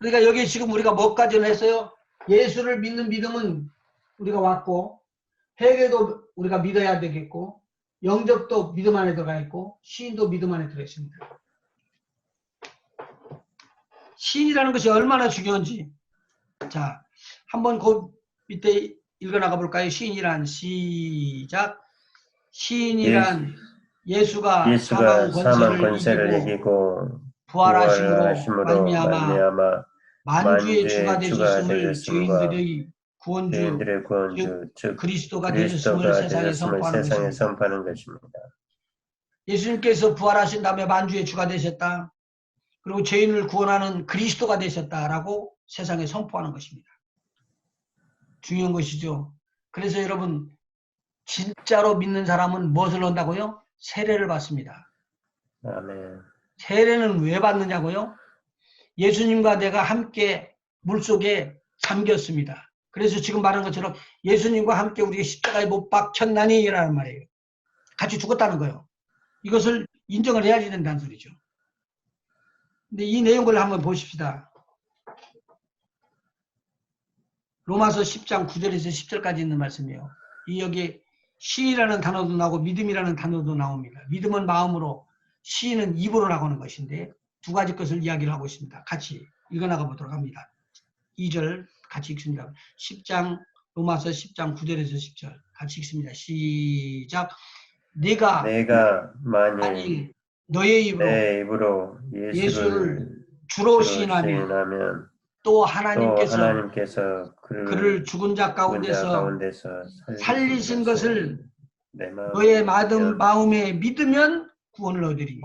그러니까 여기 지금 우리가 뭐까지는 했어요? 예수를 믿는 믿음은 우리가 왔고 회개도 우리가 믿어야 되겠고 영접도 믿음 안에 들어가 있고 시인도 믿음 안에 들어 있습니다. 시인이라는 것이 얼마나 중요한지 자 한번 그 밑에 읽어나가 볼까요? 시인이란 시작. 시인이란 예수가 사망 사망 권세를 권세를 이기고 이기고 부활하심으로 부활하심으로 말미암아 말미암아 만주의 주가 만주의 주가 되셨음을 되셨음과 죄인들의 구원주 죄인들의 즉 구원주 즉 그리스도가 되셨음을 그리스도가 세상에 되셨음을 선포하는 세상에 것입니다. 선포하는 것입니다. 예수님께서 부활하신 다음에 만주의 주가 되셨다. 그리고 죄인을 구원하는 그리스도가 되셨다라고 세상에 선포하는 것입니다. 중요한 것이죠. 그래서 여러분 진짜로 믿는 사람은 무엇을 한다고요? 세례를 받습니다. 아멘. 세례는 왜 받느냐고요? 예수님과 내가 함께 물속에 잠겼습니다. 그래서 지금 말한 것처럼 예수님과 함께 우리가 십자가에 못 박혔나니라는 말이에요. 같이 죽었다는 거예요. 이것을 인정을 해야지 된다는 소리죠. 근데 이 내용을 한번 보십시다. 로마서 10장 9절에서 10절까지 있는 말씀이에요. 이 여기 시이라는 단어도 나오고 믿음이라는 단어도 나옵니다. 믿음은 마음으로, 시는 입으로 나오는 것인데 두 가지 것을 이야기를 하고 있습니다. 같이 읽어나가 보도록 합니다. 2절 같이 읽습니다. 10장 로마서 10장 9절에서 10절 같이 읽습니다. 시작. 내가 만일 너의 입으로 내 입으로 예수를 예수를 주로 주로 시인하면 시인하면 또 또 하나님께서 하나님께서 그를 죽은 자 가운데서 살리신 것을 내 너의 마음에 마음에 믿으면 구원을 얻으리니.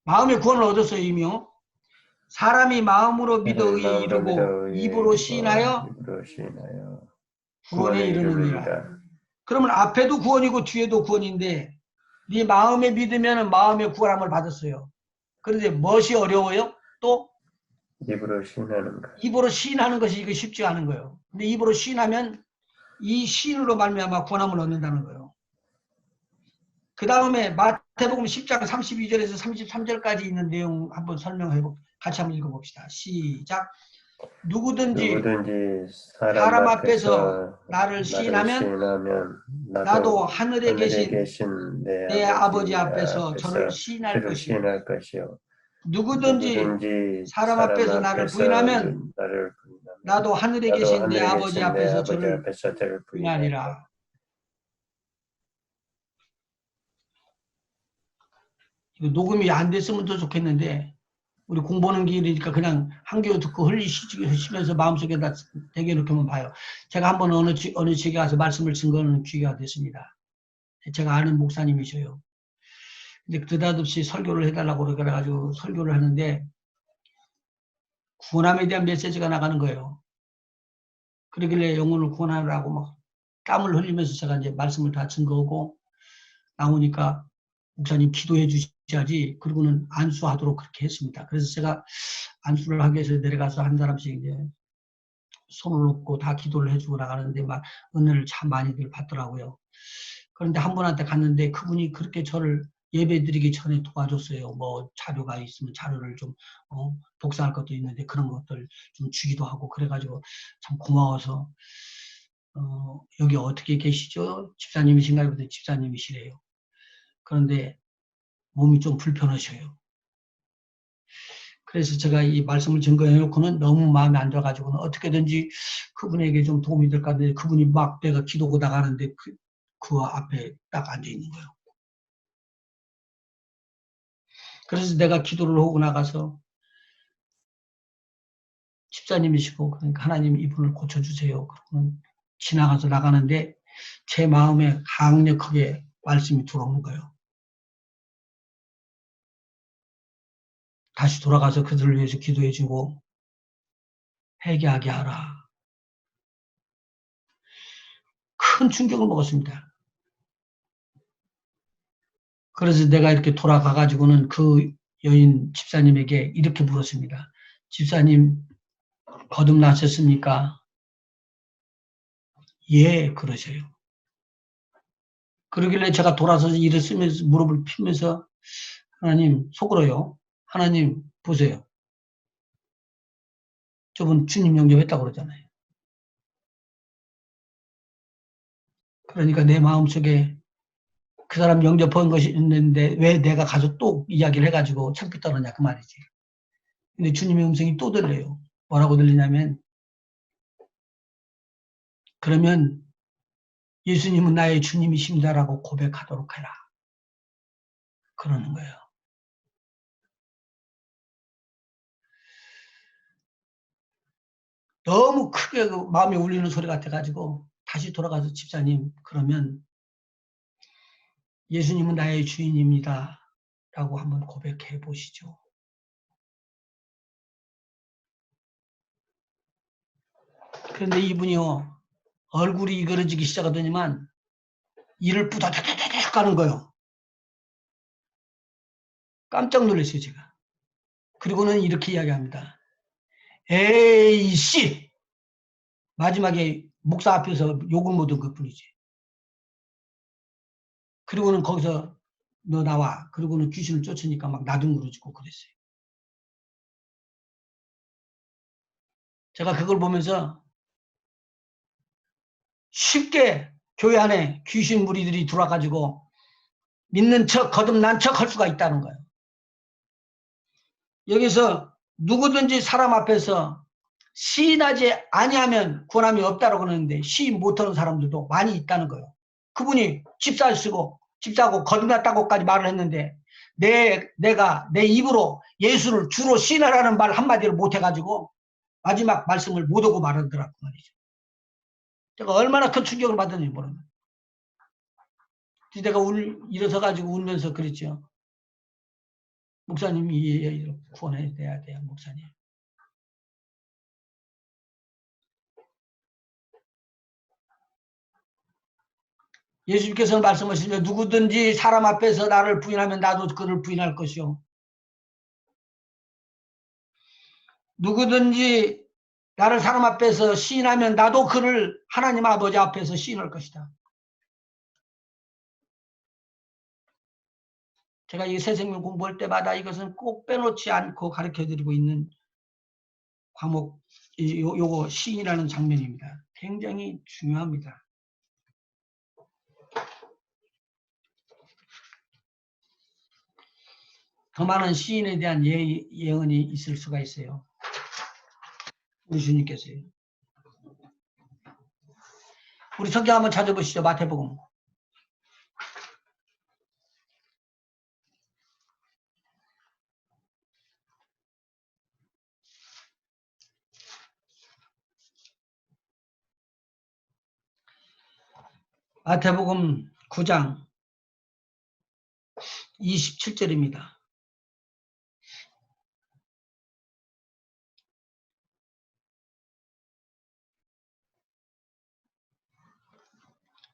마음의 구원을 얻었어요. 이미요. 사람이 마음으로 믿어 의에 이르고 입으로 시인하여 구원에 이르느니라. 그러면 앞에도 구원이고 뒤에도 구원인데 네 마음에 믿으면 마음의 구원함을 받았어요. 그런데 무엇이 어려워요? 또 입으로 시인하는 것. 입으로 시인하는 것이 이거 쉽지 않은 거예요. 근데 입으로 시인하면 이 시인으로 말미암아 구원함을 얻는다는 거예요. 그 다음에 마태복음 10장 32절에서 33절까지 있는 내용 한번 같이 한번 읽어봅시다. 시작. 누구든지 사람 앞에서 나를 시인하면 나도 하늘에 계신 내 아버지 앞에서 저를 시인할 것이요. 누구든지 사람 앞에서 나를 부인하면 나도 하늘에 계신 내 아버지 앞에서 저를 부인하리라. 이거 녹음이 안 됐으면 더 좋겠는데 우리 공부하는 길이니까 그냥 한 귀로 듣고 흘리시면서 마음속에다 대겨놓기만 봐요. 제가 한번 어느 지역에 가서 말씀을 증거하는 기회가 됐습니다. 제가 아는 목사님이셔요. 근데 느닷없이 설교를 해달라고 그래가지고 설교를 하는데 구원함에 대한 메시지가 나가는 거예요. 그러길래 영혼을 구원하라고 막 땀을 흘리면서 제가 이제 말씀을 다 증거하고 나오니까 목사님 기도해 주셔야지. 그리고는 안수하도록 그렇게 했습니다. 그래서 제가 안수를 하기 위해서 내려가서 한 사람씩 이제 손을 놓고 다 기도를 해주고 나가는데 막 은혜를 참 많이들 받더라고요. 그런데 한 분한테 갔는데 그분이 그렇게 저를 예배 드리기 전에 도와줬어요. 뭐 자료가 있으면 자료를 좀 복사할 것도 있는데 그런 것들 좀 주기도 하고 그래가지고 참 고마워서 여기 어떻게 계시죠? 집사님이신가요? 그랬더니 집사님이시래요. 그런데 몸이 좀 불편하셔요. 그래서 제가 이 말씀을 증거해놓고는 너무 마음에 안 들어가지고는 어떻게든지 그분에게 좀 도움이 될까 하는데 그분이 막 내가 기도고 나가는데 그 앞에 딱 앉아있는 거예요. 그래서 내가 기도를 하고 나가서 집사님이시고 그러니까 하나님 이분을 고쳐주세요. 그러면 지나가서 나가는데 제 마음에 강력하게 말씀이 들어오는 거예요. 다시 돌아가서 그들을 위해서 기도해주고 회개하게 하라. 큰 충격을 먹었습니다. 그래서 내가 이렇게 돌아가가지고는 그 여인 집사님에게 이렇게 물었습니다. 집사님 거듭나셨습니까? 예, 그러셔요. 그러길래 제가 돌아서서 일을 쓰면서 무릎을 피면서 하나님 속으로요. 하나님 보세요. 저분 주님 영접했다고 그러잖아요. 그러니까 내 마음속에 그 사람 영접한 것이 있는데 왜 내가 가서 또 이야기를 해가지고 창피 떨었냐 그 말이지. 근데 주님의 음성이 또 들려요. 뭐라고 들리냐면 그러면 예수님은 나의 주님이십니다라고 고백하도록 해라. 그러는 거예요. 너무 크게 그 마음에 울리는 소리 같아가지고 다시 돌아가서 집사님, 그러면 예수님은 나의 주인입니다 라고 한번 고백해 보시죠. 그런데 이분이요, 얼굴이 이그러지기 시작하더니만 이를 뿌다다다닥 가는 거예요. 깜짝 놀랐어요, 제가. 그리고는 이렇게 이야기합니다. 에이씨! 마지막에 목사 앞에서 욕을 못 한 것뿐이지. 그리고는 거기서 너 나와. 그리고는 귀신을 쫓으니까 막 나둥그러지고 그랬어요. 제가 그걸 보면서 쉽게 교회 안에 귀신 무리들이 들어와가지고 믿는 척, 거듭난 척 할 수가 있다는 거예요. 여기서 누구든지 사람 앞에서 시인하지 아니하면 구원함이 없다고 그러는데 시인 못하는 사람들도 많이 있다는 거예요. 그분이 집사를 쓰고 집사하고 거듭났다고까지 말을 했는데 내가 내 입으로 예수를 주로 시인하라는 말 한마디를 못해가지고 마지막 말씀을 못하고 말하더라고 말이죠. 제가 얼마나 큰 충격을 받았는지 모릅니다. 내가 일어서가지고 울면서 그랬죠. 목사님이 구원해야 돼요, 목사님. 예수님께서 말씀하시죠. 누구든지 사람 앞에서 나를 부인하면 나도 그를 부인할 것이요. 누구든지 나를 사람 앞에서 시인하면 나도 그를 하나님 아버지 앞에서 시인할 것이다. 제가 이 새생명 공부할 때마다 이것은 꼭 빼놓지 않고 가르쳐드리고 있는 과목, 요거 시인이라는 장면입니다. 굉장히 중요합니다. 더 많은 시인에 대한 예언이 있을 수가 있어요. 우리 주님께서요. 우리 성경 한번 찾아보시죠. 마태복음. 마태복음 9장 27절입니다.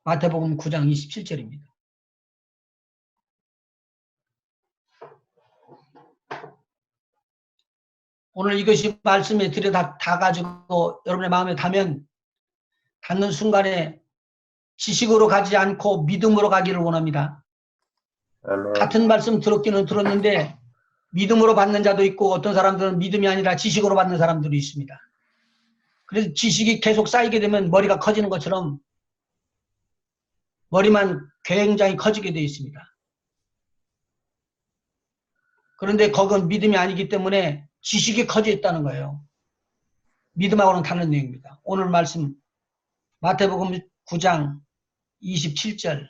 마태복음 9장 27절입니다. 오늘 이것이 말씀에 들여다 가지고 여러분의 마음에 닿는 순간에 지식으로 가지 않고 믿음으로 가기를 원합니다. 아멘. 같은 말씀 들었기는 들었는데 믿음으로 받는 자도 있고 어떤 사람들은 믿음이 아니라 지식으로 받는 사람들이 있습니다. 그래서 지식이 계속 쌓이게 되면 머리가 커지는 것처럼 머리만 굉장히 커지게 되어 있습니다. 그런데 그건 믿음이 아니기 때문에 지식이 커져 있다는 거예요. 믿음하고는 다른 내용입니다. 오늘 말씀 마태복음 9장 27절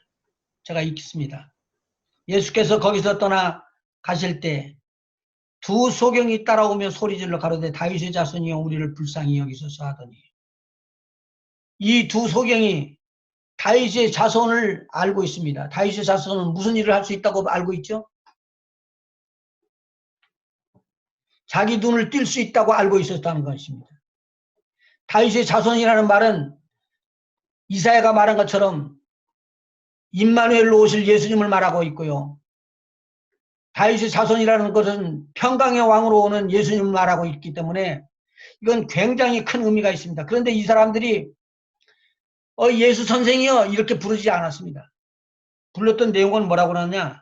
제가 읽겠습니다. 예수께서 거기서 떠나 가실 때 두 소경이 따라오며 소리질러 가로되 다윗의 자손이여 우리를 불쌍히 여기소서 하더니 이 두 소경이 다윗의 자손을 알고 있습니다. 다윗의 자손은 무슨 일을 할 수 있다고 알고 있죠? 자기 눈을 띌 수 있다고 알고 있었다는 것입니다. 다윗의 자손이라는 말은 이사야가 말한 것처럼 임마누엘로 오실 예수님을 말하고 있고요. 다윗의 자손이라는 것은 평강의 왕으로 오는 예수님을 말하고 있기 때문에 이건 굉장히 큰 의미가 있습니다. 그런데 이 사람들이 예수 선생이여 이렇게 부르지 않았습니다. 불렀던 내용은 뭐라고 그러냐?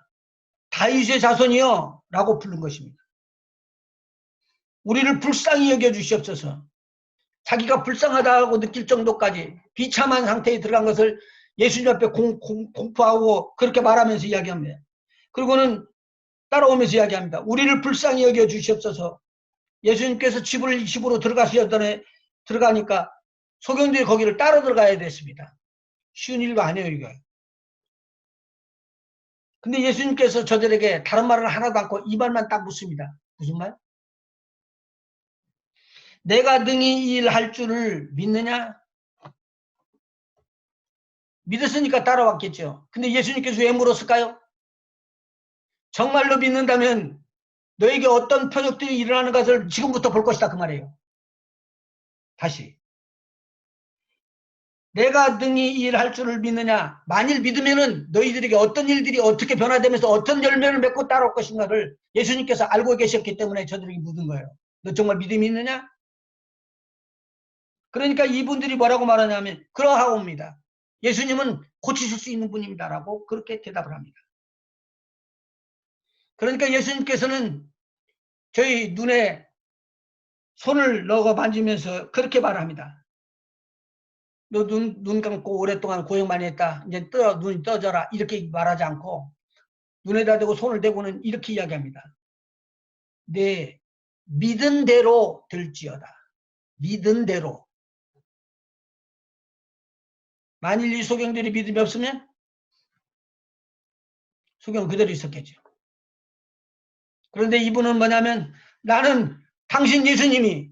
다윗의 자손이여 라고 부른 것입니다. 우리를 불쌍히 여겨주시옵소서. 자기가 불쌍하다고 느낄 정도까지 비참한 상태에 들어간 것을 예수님 앞에 공포하고 그렇게 말하면서 이야기합니다. 그리고는 따라오면서 이야기합니다. 우리를 불쌍히 여겨주시옵소서. 예수님께서 집으로 들어가니까 소경들이 거기를 따라 들어가야 됐습니다. 쉬운 일도 아니에요, 이거. 근데 예수님께서 저들에게 다른 말을 하나도 않고 이 말만 딱 묻습니다. 무슨 말? 내가 능히 이 일 할 줄을 믿느냐? 믿었으니까 따라왔겠죠. 근데 예수님께서 왜 물었을까요? 정말로 믿는다면 너에게 어떤 표적들이 일어나는 것을 지금부터 볼 것이다 그 말이에요. 다시. 내가 능히 이 일 할 줄을 믿느냐? 만일 믿으면은 너희들에게 어떤 일들이 어떻게 변화되면서 어떤 열매를 맺고 따라올 것인가를 예수님께서 알고 계셨기 때문에 저들에게 묻은 거예요. 너 정말 믿음이 있느냐? 그러니까 이분들이 뭐라고 말하냐면 그러하옵니다. 예수님은 고치실 수 있는 분입니다라고 그렇게 대답을 합니다. 그러니까 예수님께서는 저희 눈에 손을 넣어 만지면서 그렇게 말합니다. 너 눈 감고 오랫동안 고생 많이 했다. 이제 눈이 떠져라. 이렇게 말하지 않고 눈에다 대고 손을 대고는 이렇게 이야기합니다. 내 믿은 대로 될지어다. 믿은 대로. 만일 이 소경들이 믿음이 없으면 소경 그대로 있었겠죠. 그런데 이분은 뭐냐면 나는 당신 예수님이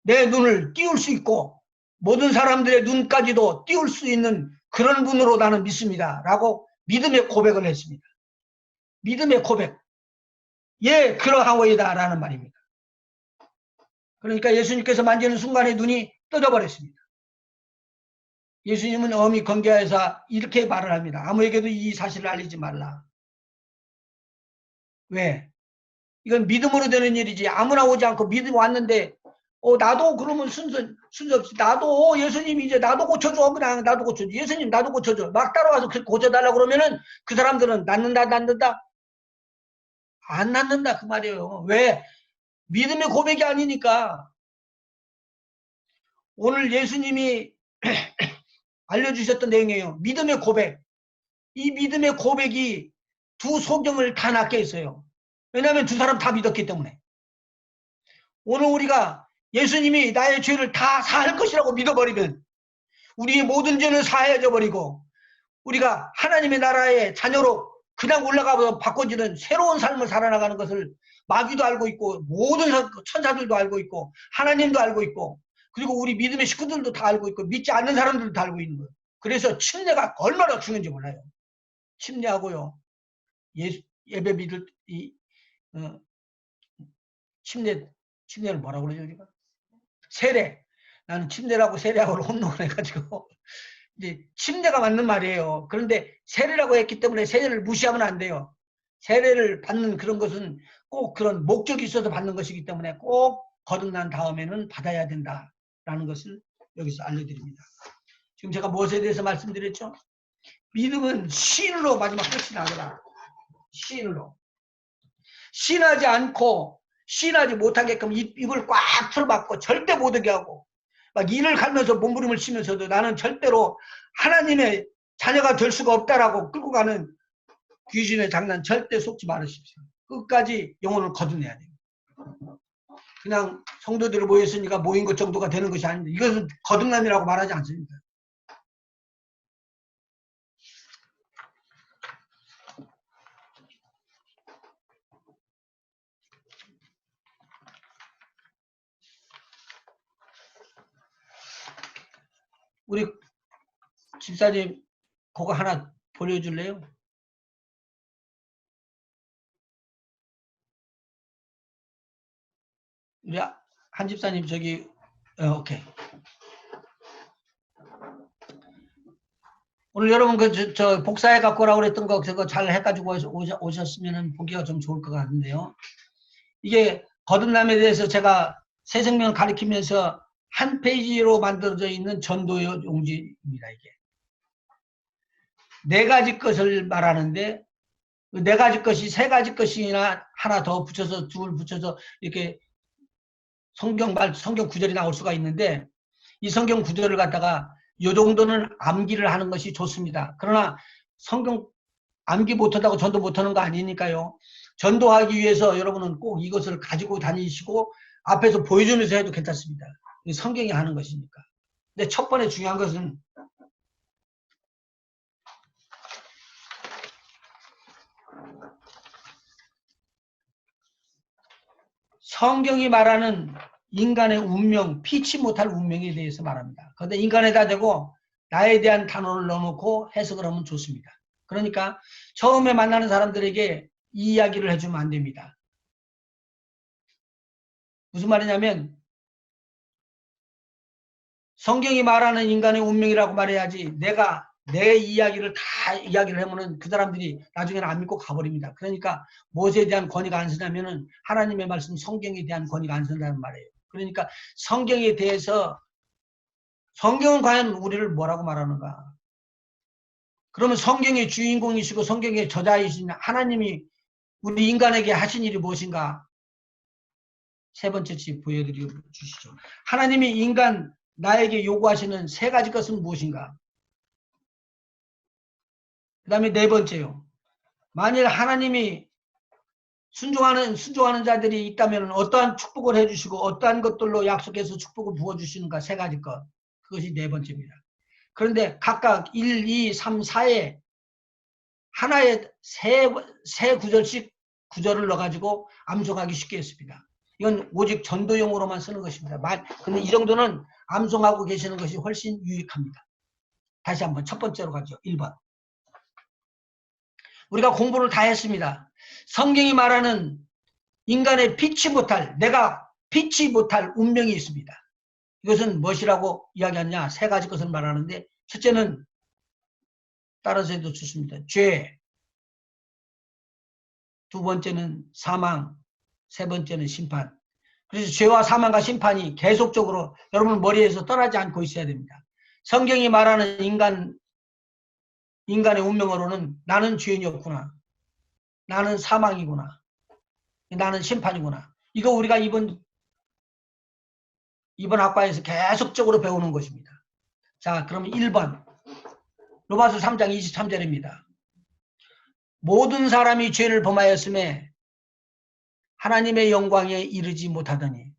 내 눈을 띄울 수 있고 모든 사람들의 눈까지도 띄울 수 있는 그런 분으로 나는 믿습니다. 라고 믿음의 고백을 했습니다. 믿음의 고백. 예, 그러하오이다 라는 말입니다. 그러니까 예수님께서 만지는 순간에 눈이 떠져버렸습니다. 예수님은 엄히 건계하여서 이렇게 말을 합니다. 아무에게도 이 사실을 알리지 말라. 왜? 이건 믿음으로 되는 일이지 아무나 오지 않고 믿음이 왔는데 나도 그러면 순서 없이 나도 예수님 이제 나도 고쳐줘. 그냥 나도 고쳐줘. 예수님 나도 고쳐줘. 막 따라와서 고쳐달라고 그러면은 그 사람들은 낫는다? 안 낫는다 그 말이에요. 왜? 믿음의 고백이 아니니까. 오늘 예수님이 알려주셨던 내용이에요. 믿음의 고백. 이 믿음의 고백이 두 소경을 다 낫게 했어요. 왜냐하면 두 사람 다 믿었기 때문에. 오늘 우리가 예수님이 나의 죄를 다 사할 것이라고 믿어버리면 우리의 모든 죄는 사해져 버리고 우리가 하나님의 나라의 자녀로 그냥 올라가서 바꿔지는 새로운 삶을 살아나가는 것을 마귀도 알고 있고 모든 천사들도 알고 있고 하나님도 알고 있고 그리고 우리 믿음의 식구들도 다 알고 있고 믿지 않는 사람들도 다 알고 있는 거예요. 그래서 침례가 얼마나 중요한지 몰라요. 침례하고요. 예배 믿을 침례를 뭐라고 그러죠 우리가? 세례. 나는 침례라고 세례하고 혼동을 해가지고 이제 침례가 맞는 말이에요. 그런데 세례라고 했기 때문에 세례를 무시하면 안 돼요. 세례를 받는 그런 것은 꼭 그런 목적이 있어서 받는 것이기 때문에 꼭 거듭난 다음에는 받아야 된다라는 것을 여기서 알려드립니다. 지금 제가 무엇에 대해서 말씀드렸죠? 믿음은 신으로 마지막 끝이 나더라. 신으로. 신하지 않고 신하지 못하게끔 입을 꽉 틀어막고 절대 못하게 하고 막 이를 갈면서 몸부림을 치면서도 나는 절대로 하나님의 자녀가 될 수가 없다라고 끌고 가는 귀신의 장난 절대 속지 말으십시오. 끝까지 영혼을 거둬내야 돼요. 그냥 성도들이 모였으니까 모인 것 정도가 되는 것이 아닙니다. 이것은 거듭남이라고 말하지 않습니다. 우리 집사님 그거 하나 보여줄래요? 우리 한 집사님 저기 오케이. 오늘 여러분 저 복사해 갖고 오라고 그랬던 거 그거 잘 해가지고 오셨으면 보기가 좀 좋을 것 같은데요. 이게 거듭남에 대해서 제가 새 생명을 가리키면서 한 페이지로 만들어져 있는 전도 용지입니다. 이게 네 가지 것을 말하는데 네 가지 것이 세 가지 것이나 하나 더 붙여서 둘 붙여서 이렇게 성경 구절이 나올 수가 있는데 이 성경 구절을 갖다가 이 정도는 암기를 하는 것이 좋습니다. 그러나 성경 암기 못한다고 전도 못하는 거 아니니까요. 전도하기 위해서 여러분은 꼭 이것을 가지고 다니시고 앞에서 보여주면서 해도 괜찮습니다. 성경이 하는 것이니까. 근데 첫 번째 중요한 것은 성경이 말하는 인간의 운명, 피치 못할 운명에 대해서 말합니다. 그런데 인간에다 대고 나에 대한 단어를 넣어놓고 해석을 하면 좋습니다. 그러니까 처음에 만나는 사람들에게 이 이야기를 해주면 안 됩니다. 무슨 말이냐면 성경이 말하는 인간의 운명이라고 말해야지 내가 내 이야기를 다 이야기를 하면은 그 사람들이 나중에는 안 믿고 가버립니다. 그러니까 무엇에 대한 권위가 안 서냐면은 하나님의 말씀 성경에 대한 권위가 안 선다는 말이에요. 그러니까 성경에 대해서 성경은 과연 우리를 뭐라고 말하는가? 그러면 성경의 주인공이시고 성경의 저자이신 하나님이 우리 인간에게 하신 일이 무엇인가? 세 번째 집 보여드려 주시죠. 하나님이 인간 나에게 요구하시는 세 가지 것은 무엇인가? 그 다음에 네 번째요. 만일 하나님이 순종하는 자들이 있다면 어떠한 축복을 해주시고 어떠한 것들로 약속해서 축복을 부어주시는가? 세 가지 것. 그것이 네 번째입니다. 그런데 각각 1, 2, 3, 4에 하나의 세 구절씩 구절을 넣어가지고 암송하기 쉽게 했습니다. 이건 오직 전도용으로만 쓰는 것입니다. 근데 이 정도는 암송하고 계시는 것이 훨씬 유익합니다. 다시 한번 첫 번째로 가죠. 1번. 우리가 공부를 다 했습니다. 성경이 말하는 인간의 피치 못할, 내가 피치 못할 운명이 있습니다. 이것은 무엇이라고 이야기하느냐? 세 가지 것을 말하는데 첫째는 따라서 해도 좋습니다. 죄, 두 번째는 사망, 세 번째는 심판. 그래서 죄와 사망과 심판이 계속적으로 여러분 머리에서 떠나지 않고 있어야 됩니다. 성경이 말하는 인간의 운명으로는 나는 죄인이었구나. 나는 사망이구나. 나는 심판이구나. 이거 우리가 이번 학과에서 계속적으로 배우는 것입니다. 자, 그러면 1번. 로마서 3장 23절입니다. 모든 사람이 죄를 범하였음에 하나님의 영광에 이르지 못하더니,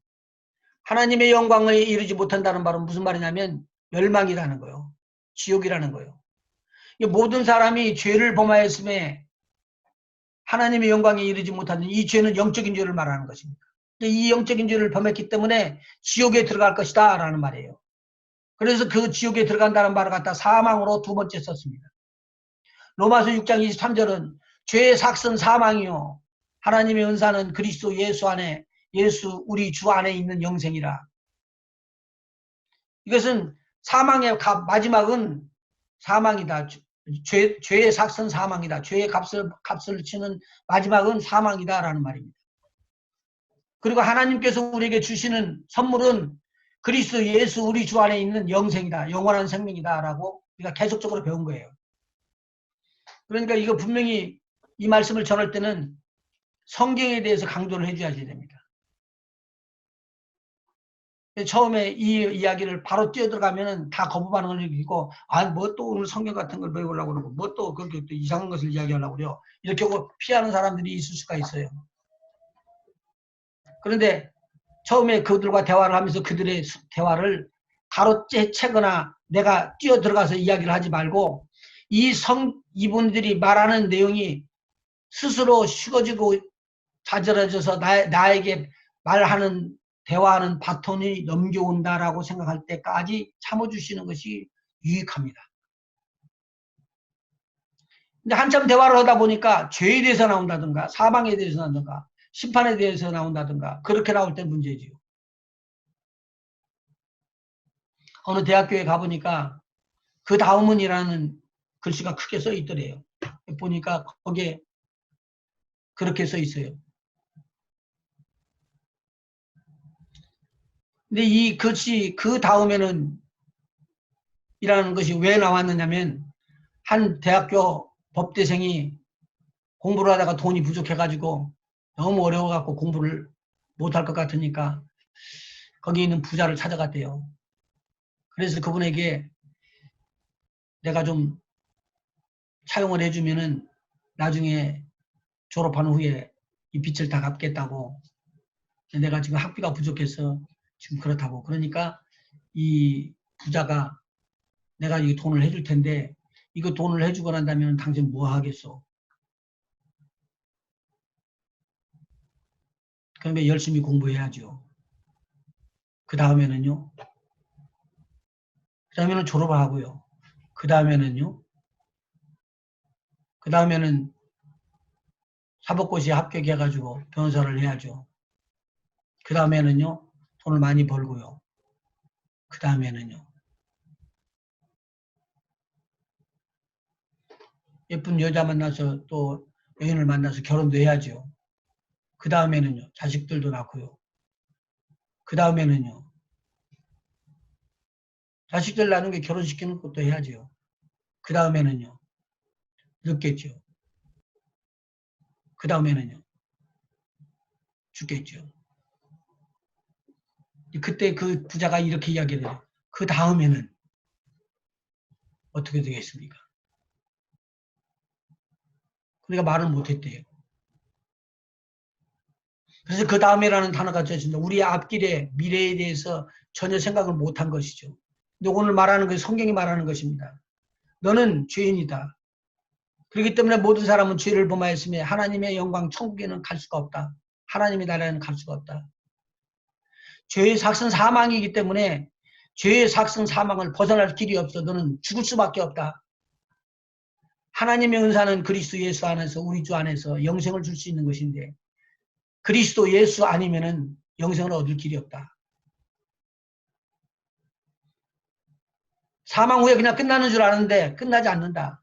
하나님의 영광에 이르지 못한다는 말은 무슨 말이냐면 멸망이라는 거예요. 지옥이라는 거예요. 모든 사람이 죄를 범하였음에 하나님의 영광에 이르지 못하는 이 죄는 영적인 죄를 말하는 것입니다. 이 영적인 죄를 범했기 때문에 지옥에 들어갈 것이다 라는 말이에요. 그래서 그 지옥에 들어간다는 말을 갖다 사망으로 두 번째 썼습니다. 로마서 6장 23절은 죄의 삭은 사망이요 하나님의 은사는 그리스도 예수 안에, 예수 우리 주 안에 있는 영생이라. 이것은 사망의 마지막은 사망이다. 죄의 삭은 사망이다. 죄의 값을 치는 마지막은 사망이다 라는 말입니다. 그리고 하나님께서 우리에게 주시는 선물은 그리스도 예수 우리 주 안에 있는 영생이다. 영원한 생명이다 라고 우리가 계속적으로 배운 거예요. 그러니까 이거 분명히 이 말씀을 전할 때는 성경에 대해서 강조를 해줘야 됩니다. 처음에 이 이야기를 바로 뛰어들어가면 다 거부 반응을 일으키고, 뭐 또 오늘 성경 같은 걸 배우려고 그러고, 뭐 또 그렇게 또 이상한 것을 이야기하려고 그래요. 이렇게 하고 피하는 사람들이 있을 수가 있어요. 그런데 처음에 그들과 대화를 하면서 그들의 대화를 가로채거나 내가 뛰어들어가서 이야기를 하지 말고 이분들이 말하는 내용이 스스로 식어지고 자절해져서 나에게 말하는 대화하는 바톤이 넘겨온다라고 생각할 때까지 참아주시는 것이 유익합니다. 근데 한참 대화를 하다 보니까 죄에 대해서 나온다든가 사망에 대해서 나온다든가 심판에 대해서 나온다든가 그렇게 나올 때 문제지요. 어느 대학교에 가보니까 그 다음은이라는 글씨가 크게 써 있더래요. 보니까 거기에 그렇게 써 있어요. 근데 이 글씨 그 다음에는 이라는 것이 왜 나왔느냐면 한 대학교 법대생이 공부를 하다가 돈이 부족해가지고 너무 어려워갖고 공부를 못할 것 같으니까 거기 있는 부자를 찾아갔대요. 그래서 그분에게 내가 좀 차용을 해주면은 나중에 졸업한 후에 이 빚을 다 갚겠다고. 내가 지금 학비가 부족해서 지금 그렇다고. 그러니까 이 부자가 내가 이 돈을 해줄 텐데 이거 돈을 해주고 난다면 당신 뭐 하겠어? 그러니까 열심히 공부해야죠. 그 다음에는 졸업을 하고요. 그 다음에는 사법고시에 합격해가지고 변호사를 해야죠. 그 다음에는요, 돈을 많이 벌고요. 그 다음에는요, 예쁜 여자 만나서 또 여인을 만나서 결혼도 해야죠. 그 다음에는요, 자식들도 낳고요. 그 다음에는요, 자식들 낳는 게 결혼시키는 것도 해야죠. 그 다음에는요, 늙겠죠. 그 다음에는요, 죽겠죠. 그때 그 부자가 이렇게 이야기를 해요. 그 다음에는 어떻게 되겠습니까? 그러니까 말을 못했대요. 그래서 그 다음에라는 단어가 졌습니다. 우리의 앞길에 미래에 대해서 전혀 생각을 못한 것이죠. 근데 오늘 말하는 것이 성경이 말하는 것입니다. 너는 죄인이다. 그렇기 때문에 모든 사람은 죄를 범하였으며 하나님의 영광 천국에는 갈 수가 없다. 하나님의 나라에는 갈 수가 없다. 죄의 삭은 사망이기 때문에 죄의 삭은 사망을 벗어날 길이 없어. 너는 죽을 수밖에 없다. 하나님의 은사는 그리스도 예수 안에서 우리 주 안에서 영생을 줄 수 있는 것인데 그리스도 예수 아니면은 영생을 얻을 길이 없다. 사망 후에 그냥 끝나는 줄 아는데 끝나지 않는다.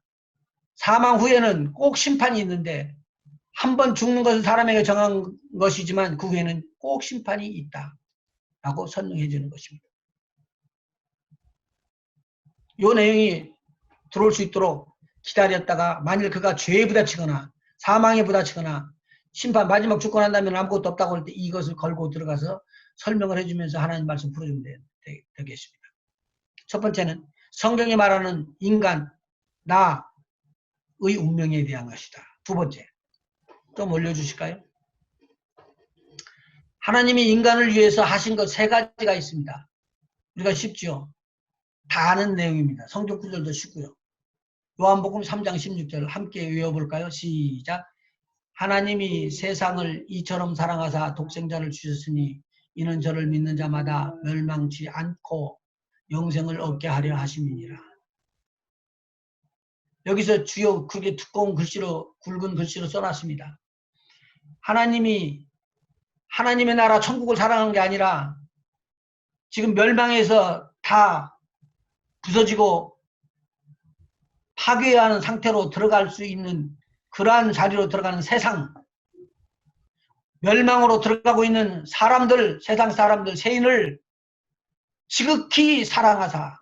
사망 후에는 꼭 심판이 있는데 한 번 죽는 것은 사람에게 정한 것이지만 그 후에는 꼭 심판이 있다. 라고 설명해 주는 것입니다. 이 내용이 들어올 수 있도록 기다렸다가 만일 그가 죄에 부딪히거나 사망에 부딪히거나 심판 마지막 죽고 난다면 아무것도 없다고 할 때 이것을 걸고 들어가서 설명을 해주면서 하나님 말씀 풀어주면 되겠습니다. 첫 번째는 성경이 말하는 인간, 나의 운명에 대한 것이다. 두 번째, 좀 올려주실까요? 하나님이 인간을 위해서 하신 것 세 가지가 있습니다. 우리가 쉽죠? 다 아는 내용입니다. 성경 구절도 쉽고요. 요한복음 3장 16절 함께 외워볼까요? 시작. 하나님이 세상을 이처럼 사랑하사 독생자를 주셨으니 이는 저를 믿는 자마다 멸망치 않고 영생을 얻게 하려 하심이니라. 여기서 주요 그게 두꺼운 글씨로 굵은 글씨로 써놨습니다. 하나님의 나라 천국을 사랑한 게 아니라 지금 멸망해서 다 부서지고 파괴하는 상태로 들어갈 수 있는 그러한 자리로 들어가는 세상, 멸망으로 들어가고 있는 사람들, 세상 사람들, 세인을 지극히 사랑하사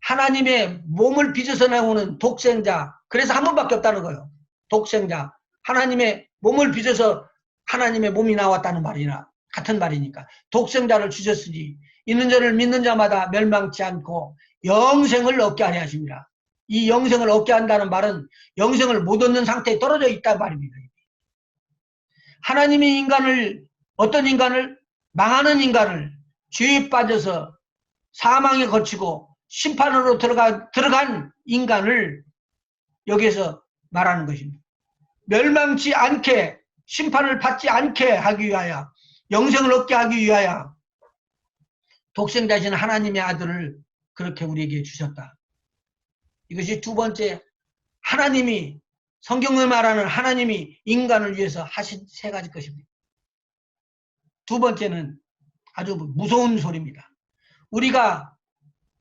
하나님의 몸을 빚어서 나오는 독생자, 그래서 한 번밖에 없다는 거예요. 독생자, 하나님의 몸을 빚어서 하나님의 몸이 나왔다는 말이나 같은 말이니까 독생자를 주셨으니 있는 자를 믿는 자마다 멸망치 않고 영생을 얻게 하려 하십니다. 이 영생을 얻게 한다는 말은 영생을 못 얻는 상태에 떨어져 있다는 말입니다. 하나님이 인간을, 어떤 인간을, 망하는 인간을, 죄에 빠져서 사망에 거치고 심판으로 들어간 인간을 여기에서 말하는 것입니다. 멸망치 않게, 심판을 받지 않게 하기 위하여, 영생을 얻게 하기 위하여 독생자신 하나님의 아들을 그렇게 우리에게 주셨다. 이것이 두 번째, 하나님이, 성경을 말하는 하나님이 인간을 위해서 하신 세 가지 것입니다. 두 번째는 아주 무서운 소리입니다. 우리가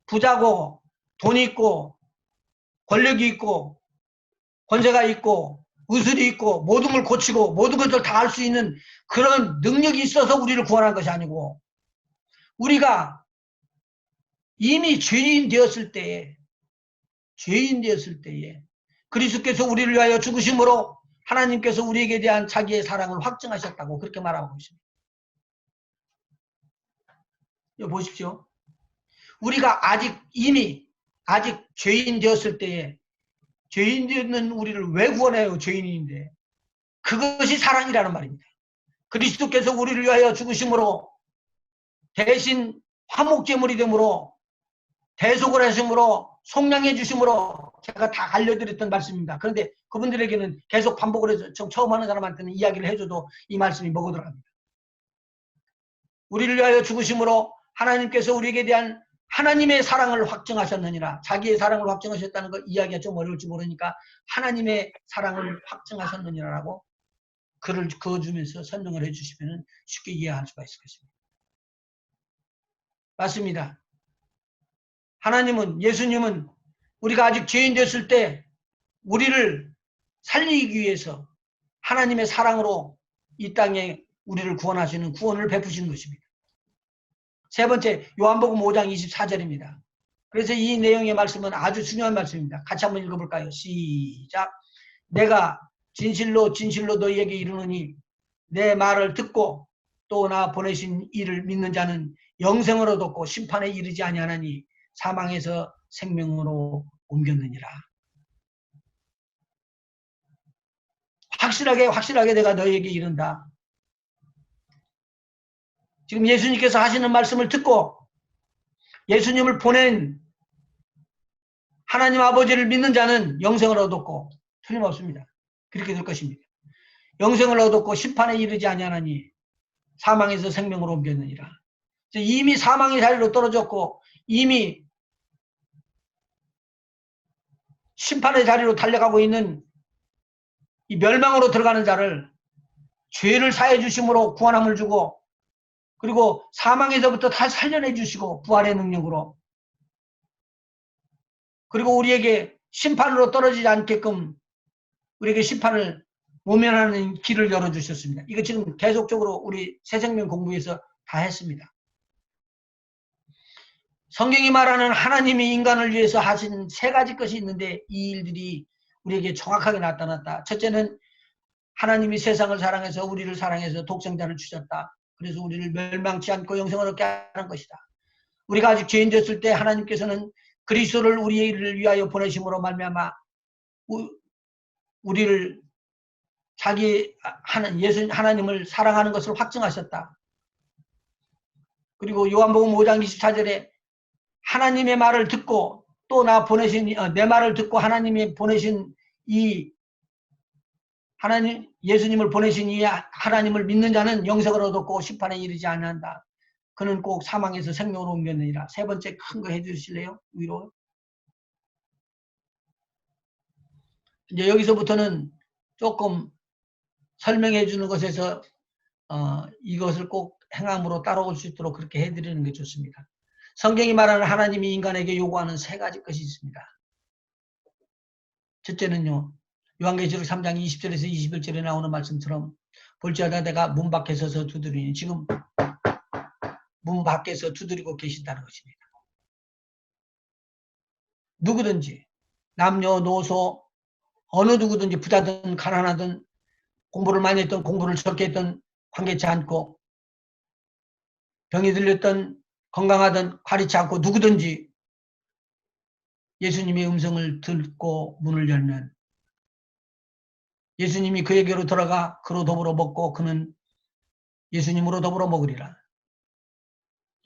부자고 돈이 있고 권력이 있고 권세가 있고 의술이 있고 모든 걸 고치고 모든 것을 다 할 수 있는 그런 능력이 있어서 우리를 구원한 것이 아니고 우리가 이미 죄인 되었을 때에 그리스도께서 우리를 위하여 죽으심으로 하나님께서 우리에게 대한 자기의 사랑을 확증하셨다고 그렇게 말하고 있습니다. 여기 보십시오. 우리가 이미 죄인 되었을 때에 죄인 되는 우리를 왜 구원해요? 죄인인데. 그것이 사랑이라는 말입니다. 그리스도께서 우리를 위하여 죽으심으로 대신 화목제물이 되므로 대속을 하심으로 속량해 주심으로 제가 다 알려드렸던 말씀입니다. 그런데 그분들에게는 계속 반복을 해서 처음 하는 사람한테는 이야기를 해줘도 이 말씀이 먹어 들어갑니다. 우리를 위하여 죽으심으로 하나님께서 우리에게 대한 하나님의 사랑을 확증하셨느니라. 자기의 사랑을 확증하셨다는 거 이야기가 좀 어려울지 모르니까 하나님의 사랑을 확증하셨느니라라고 글을 그어주면서 설명을 해주시면 쉽게 이해할 수가 있을 것입니다. 맞습니다. 하나님은, 예수님은 우리가 아직 죄인 됐을 때 우리를 살리기 위해서 하나님의 사랑으로 이 땅에 우리를 구원하시는 구원을 베푸신 것입니다. 세 번째, 요한복음 5장 24절입니다. 그래서 이 내용의 말씀은 아주 중요한 말씀입니다. 같이 한번 읽어볼까요? 시작. 내가 진실로 진실로 너희에게 이르노니 내 말을 듣고 또 나 보내신 이를 믿는 자는 영생을 얻었고 심판에 이르지 아니하나니 사망에서 생명으로 옮겼느니라. 확실하게 내가 너희에게 이른다. 지금 예수님께서 하시는 말씀을 듣고 예수님을 보낸 하나님 아버지를 믿는 자는 영생을 얻었고 틀림없습니다. 그렇게 될 것입니다. 영생을 얻었고 심판에 이르지 아니하나니 사망에서 생명으로 옮겼느니라. 이미 사망의 자리로 떨어졌고 이미 심판의 자리로 달려가고 있는 이 멸망으로 들어가는 자를 죄를 사해 주심으로 구원함을 주고 그리고 사망에서부터 다 살려내 주시고 부활의 능력으로 그리고 우리에게 심판으로 떨어지지 않게끔 우리에게 심판을 모면하는 길을 열어주셨습니다. 이거 지금 계속적으로 우리 새생명 공부에서 다 했습니다. 성경이 말하는 하나님이 인간을 위해서 하신 세 가지 것이 있는데 이 일들이 우리에게 정확하게 나타났다. 첫째는 하나님이 세상을 사랑해서 우리를 사랑해서 독생자를 주셨다. 그래서 우리를 멸망치 않고 영생을 얻게 하는 것이다. 우리가 아직 죄인 됐을 때 하나님께서는 그리스도를 우리를 위하여 보내심으로 말미암아 우리를 자기 하나님을 사랑하는 것을 확증하셨다. 그리고 요한복음 5장 24절에 하나님의 말을 듣고 또 나 보내신 내 말을 듣고 하나님이 보내신 이 하나님 예수님을 보내신 이 하나님을 믿는 자는 영생을 얻었고 심판에 이르지 않는다. 그는 꼭 사망에서 생명으로 옮겼느니라. 세 번째 큰 거 해주실래요? 위로. 이제 여기서부터는 조금 설명해 주는 것에서 이것을 꼭 행함으로 따라올 수 있도록 그렇게 해드리는 게 좋습니다. 성경이 말하는 하나님이 인간에게 요구하는 세 가지 것이 있습니다. 첫째는요. 요한계시록 3장 20절에서 21절에 나오는 말씀처럼 볼지어다 내가 문 밖에 서서 두드리니 지금 문 밖에서 두드리고 계신다는 것입니다. 누구든지 남녀노소 어느 누구든지 부자든 가난하든 공부를 많이 했던 공부를 적게 했던 관계치 않고 병이 들렸던 건강하든 가리지 않고 누구든지 예수님의 음성을 듣고 문을 열면 예수님이 그에게로 들어가 그로 더불어 먹고 그는 예수님으로 더불어 먹으리라.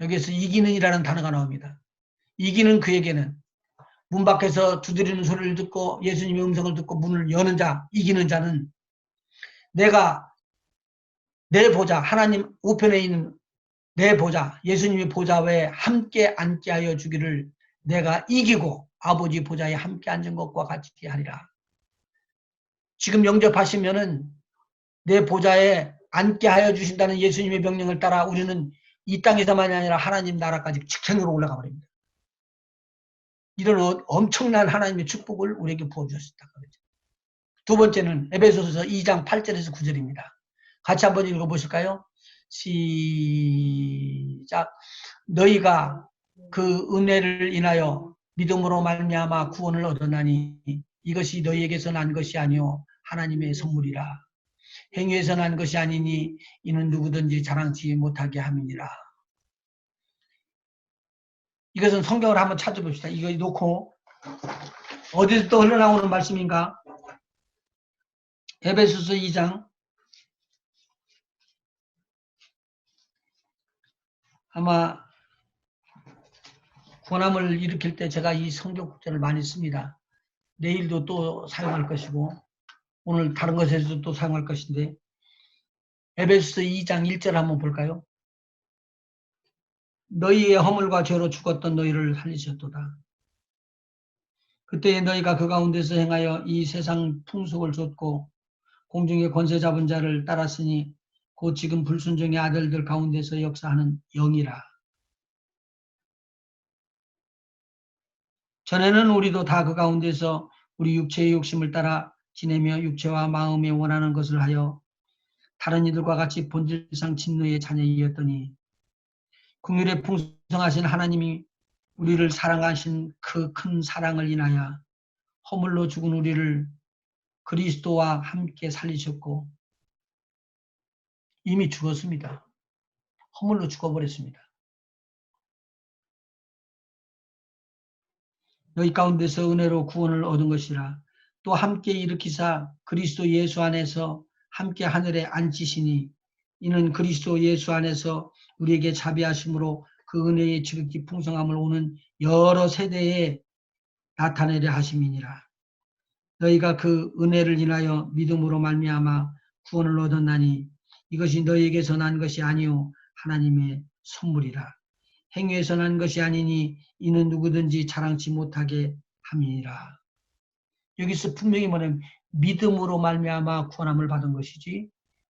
여기에서 이기는 이라는 단어가 나옵니다. 이기는 그에게는 문 밖에서 두드리는 소리를 듣고 예수님의 음성을 듣고 문을 여는 자, 이기는 자는 내가 내 보좌, 하나님 우편에 있는 내 보좌, 예수님의 보좌 외에 함께 앉게 하여 주기를 내가 이기고 아버지 보좌에 함께 앉은 것과 같이 하리라. 지금 영접하시면은 내 보좌에 앉게 하여 주신다는 예수님의 명령을 따라 우리는 이 땅에서만이 아니라 하나님 나라까지 직행으로 올라가 버립니다. 이런 엄청난 하나님의 축복을 우리에게 부어주셨다. 두 번째는 에베소서 2장 8절에서 9절입니다. 같이 한번 읽어보실까요? 시작. 너희가 그 은혜를 인하여 믿음으로 말미암아 구원을 얻었나니 이것이 너희에게서 난 것이 아니요 하나님의 선물이라. 행위에서 난 것이 아니니 이는 누구든지 자랑치 못하게 함이니라. 이것은 성경을 한번 찾아봅시다. 이거 놓고 어디서 또 흘러나오는 말씀인가? 에베소서 2장 아마 구원함을 일으킬 때 제가 이 성경 구절을 많이 씁니다. 내일도 또 사용할 것이고 오늘 다른 것에서도 또 사용할 것인데 에베소서 2장 1절 한번 볼까요? 너희의 허물과 죄로 죽었던 너희를 살리셨도다. 그때 너희가 그 가운데서 행하여 이 세상 풍속을 좇고 공중의 권세 잡은 자를 따랐으니 곧 지금 불순종의 아들들 가운데서 역사하는 영이라. 전에는 우리도 다 그 가운데서 우리 육체의 욕심을 따라 지내며 육체와 마음에 원하는 것을 하여 다른 이들과 같이 본질상 진노의 자녀이었더니 긍휼에 풍성하신 하나님이 우리를 사랑하신 그 큰 사랑을 인하여 허물로 죽은 우리를 그리스도와 함께 살리셨고 이미 죽었습니다. 허물로 죽어버렸습니다. 너희 가운데서 은혜로 구원을 얻은 것이라. 또 함께 일으키사 그리스도 예수 안에서 함께 하늘에 앉히시니 이는 그리스도 예수 안에서 우리에게 자비하심으로 그 은혜의 지극히 풍성함을 오는 여러 세대에 나타내려 하심이니라. 너희가 그 은혜를 인하여 믿음으로 말미암아 구원을 얻었나니 이것이 너희에게서 난 것이 아니요 하나님의 선물이라. 행위에서 난 것이 아니니 이는 누구든지 자랑치 못하게 함이니라. 여기서 분명히 말하면 믿음으로 말미암아 구원함을 받은 것이지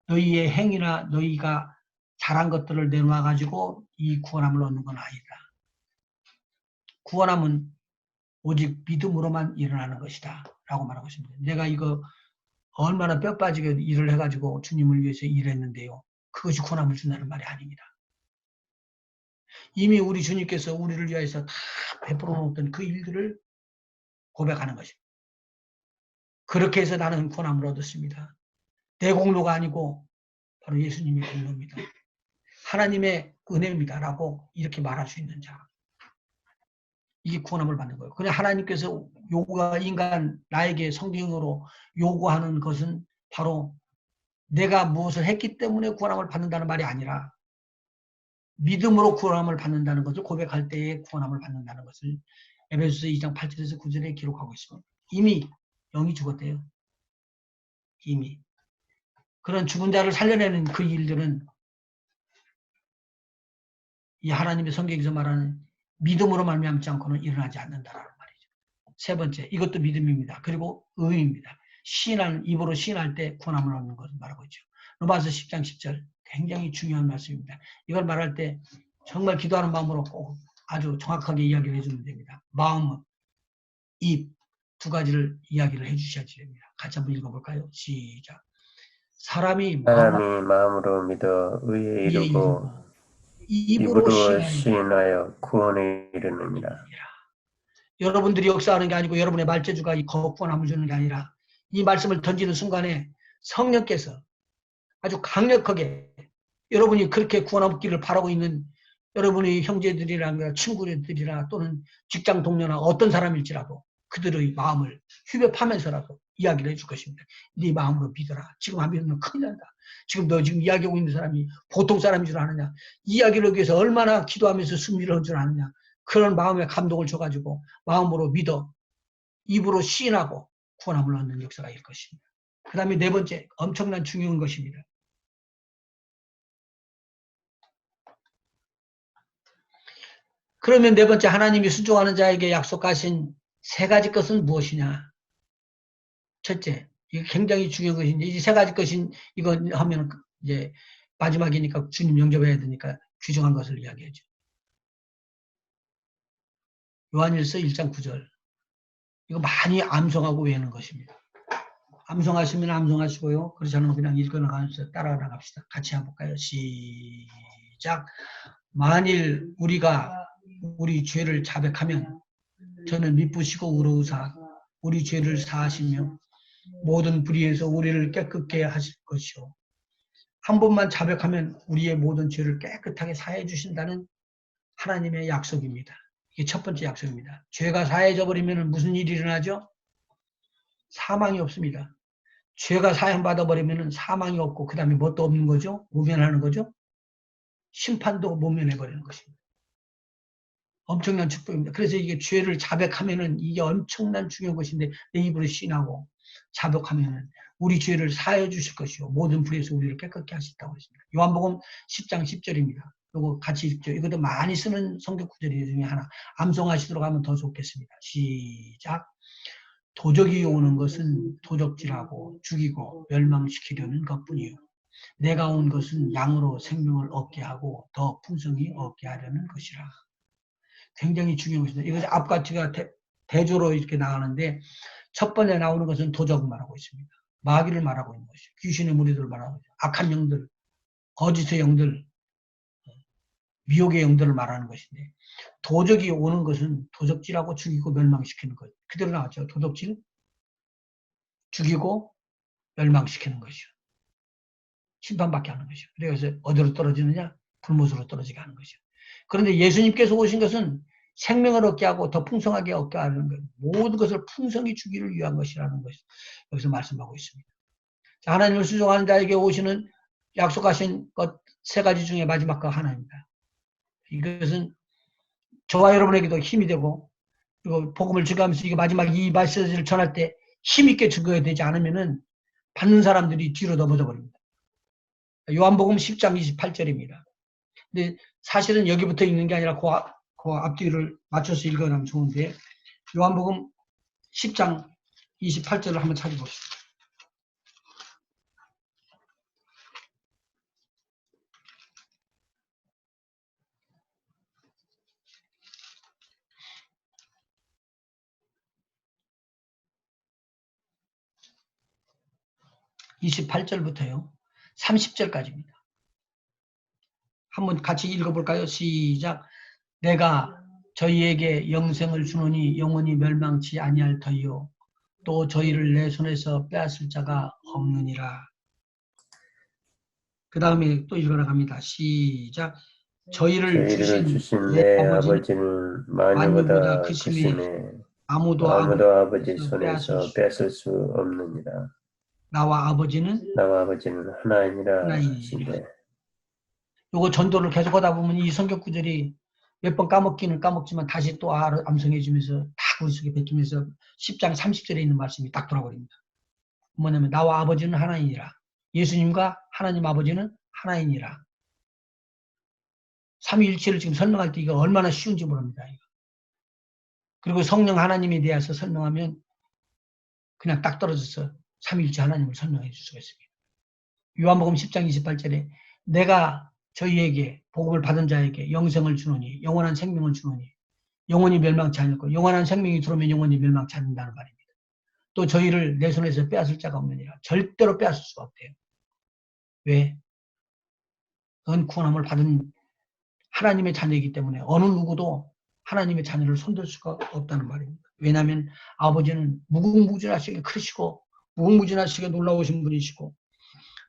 너희의 행위나 너희가 잘한 것들을 내놓아 가지고 이 구원함을 얻는 건 아니다. 구원함은 오직 믿음으로만 일어나는 것이다 라고 말하고 있습니다. 내가 이거 얼마나 뼈 빠지게 일을 해가지고 주님을 위해서 일했는데요. 그것이 구원함을 준다는 말이 아닙니다. 이미 우리 주님께서 우리를 위해서 다 베풀어 놓았던 그 일들을 고백하는 것입니다. 그렇게 해서 나는 구원함을 얻었습니다. 내 공로가 아니고 바로 예수님의 공로입니다. 하나님의 은혜입니다 라고 이렇게 말할 수 있는 자. 이게 구원함을 받는 거예요. 그냥 하나님께서 인간 나에게 성경으로 요구하는 것은 바로 내가 무엇을 했기 때문에 구원함을 받는다는 말이 아니라 믿음으로 구원함을 받는다는 것을 고백할 때에 구원함을 받는다는 것을 에베소서 2장 8절에서 9절에 기록하고 있습니다. 이미 영이 죽었대요. 이미. 그런 죽은 자를 살려내는 그 일들은 이 하나님의 성경에서 말하는 믿음으로 말미암지 않고는 일어나지 않는다라는 말이죠. 세 번째, 이것도 믿음입니다. 그리고 의입니다. 시인하는 입으로 시인할 때 구원함을 얻는 것을 말하고 있죠. 로마서 10장 10절 굉장히 중요한 말씀입니다. 이걸 말할 때 정말 기도하는 마음으로 꼭 아주 정확하게 이야기를 해주면 됩니다. 마음, 입 두 가지를 이야기를 해주셔야지 됩니다. 같이 한번 읽어볼까요? 시작. 사람이 마음으로 믿어 의에 이르고 입으로 시인하여 구원에 이르느니라. 여러분들이 역사하는 게 아니고 여러분의 말재주가 이 구원함을 주는 게 아니라 이 말씀을 던지는 순간에 성령께서 아주 강력하게 여러분이 그렇게 구원함기를 바라고 있는 여러분의 형제들이나 친구들이나 또는 직장 동료나 어떤 사람일지라도 그들의 마음을 휴벼파면서라도 이야기를 해줄 것입니다. 네 마음으로 믿어라. 지금 안 믿으면 큰일 난다. 지금 너 지금 이야기하고 있는 사람이 보통 사람인 줄 아느냐. 이야기를 위해서 얼마나 기도하면서 숨기를 한 줄 아느냐. 그런 마음의 감동을 줘가지고 마음으로 믿어 입으로 시인하고 구원함을 얻는 역사가 일 것입니다. 그 다음에 네 번째 엄청난 중요한 것입니다. 그러면 네 번째 하나님이 순종하는 자에게 약속하신 세 가지 것은 무엇이냐? 첫째, 이게 굉장히 중요한 것인데 이 세 가지 것인 이거 하면 이제 마지막이니까 주님 영접해야 되니까 규정한 것을 이야기하죠. 요한일서 1장 9절. 이거 많이 암송하고 외우는 것입니다. 암송하시면 암송하시고요. 그렇지 않으면 그냥 읽어나가면서 따라 나갑시다. 같이 해볼까요? 시작. 만일 우리가 우리 죄를 자백하면 저는 미쁘시고 의로우사 우리 죄를 사하시며 모든 불의에서 우리를 깨끗게 하실 것이요. 한 번만 자백하면 우리의 모든 죄를 깨끗하게 사해 주신다는 하나님의 약속입니다. 이게 첫 번째 약속입니다. 죄가 사해져 버리면 무슨 일이 일어나죠? 사망이 없습니다. 죄가 사형받아 버리면 사망이 없고 그 다음에 뭣도 없는 거죠? 모면하는 거죠? 심판도 모면해 버리는 것입니다. 엄청난 축복입니다. 그래서 이게 죄를 자백하면은 이게 엄청난 중요한 것인데 내 입으로 시인하고 자백하면은 우리 죄를 사해 주실 것이요 모든 불에서 우리를 깨끗게 하시다고 했습니다. 요한복음 10장 10절입니다. 요거 같이 읽죠. 이것도 많이 쓰는 성경 구절 중에 하나. 암송하시도록 하면 더 좋겠습니다. 시작. 도적이 오는 것은 도적질하고 죽이고 멸망시키려는 것뿐이요. 내가 온 것은 양으로 생명을 얻게 하고 더 풍성히 얻게 하려는 것이라. 굉장히 중요한 것입니다. 이것이 앞가치가 대조로 이렇게 나가는데 첫 번째 나오는 것은 도적을 말하고 있습니다. 마귀를 말하고 있는 것이죠. 귀신의 무리들을 말하고 있죠. 악한 영들, 거짓의 영들, 미혹의 영들을 말하는 것인데 도적이 오는 것은 도적질하고 죽이고 멸망시키는 것. 그대로 나왔죠. 도적질, 죽이고 멸망시키는 것이요. 심판받게 하는 것이요. 그래서 어디로 떨어지느냐? 불못으로 떨어지게 하는 것이요. 그런데 예수님께서 오신 것은 생명을 얻게 하고 더 풍성하게 얻게 하는 것, 모든 것을 풍성히 주기를 위한 것이라는 것을 여기서 말씀하고 있습니다. 자, 하나님을 수종하는 자에게 오시는 약속하신 것 세 가지 중에 마지막 거 하나입니다. 이것은 저와 여러분에게도 힘이 되고 그리고 복음을 증거하면서 이게 마지막 이 메시지를 전할 때 힘있게 증거해야 되지 않으면은 받는 사람들이 뒤로 넘어져 버립니다. 요한복음 10장 28절입니다. 근데 사실은 여기부터 읽는 게 아니라 그 앞뒤를 맞춰서 읽어나면 좋은데 요한복음 10장 28절을 한번 찾아봅시다. (28절부터요) (30절까지입니다) 한번 같이 읽어볼까요? 시작. 내가 저희에게 영생을 주노니 영원히 멸망치 아니할 터이요 또 저희를 내 손에서 빼앗을 자가 없느니라. 그 다음에 또 읽어나갑니다. 시작. 저희를 주신 내 아버지는 만유보다 크심에 아무도 아버지 손에서 뺏을 수 없느니라. 나와 아버지는 하나이니라 하신대. 요거 전도를 계속하다 보면 이 성경 구절이 몇 번 까먹기는 까먹지만 다시 또 암송해주면서 다 우리 속에 베끼면서 10장 30절에 있는 말씀이 딱 돌아버립니다. 뭐냐면 나와 아버지는 하나이니라. 예수님과 하나님 아버지는 하나이니라. 삼위일체를 지금 설명할 때 이거 얼마나 쉬운지 모릅니다. 이거. 그리고 성령 하나님에 대해서 설명하면 그냥 딱 떨어져서 삼위일체 하나님을 설명해 줄 수가 있습니다. 요한복음 10장 28절에 내가 저희에게 복음을 받은 자에게 영생을 주노니 영원한 생명을 주노니 영원히 멸망치 않을 거. 영원한 생명이 들어오면 영원히 멸망치 않는다는 말입니다. 또 저희를 내 손에서 빼앗을 자가 없느니라. 절대로 빼앗을 수가 없대요. 왜? 넌 구원함을 받은 하나님의 자녀이기 때문에 어느 누구도 하나님의 자녀를 손댈 수가 없다는 말입니다. 왜냐하면 아버지는 무궁무진하시게 크시고 무궁무진하시게 놀라우신 분이시고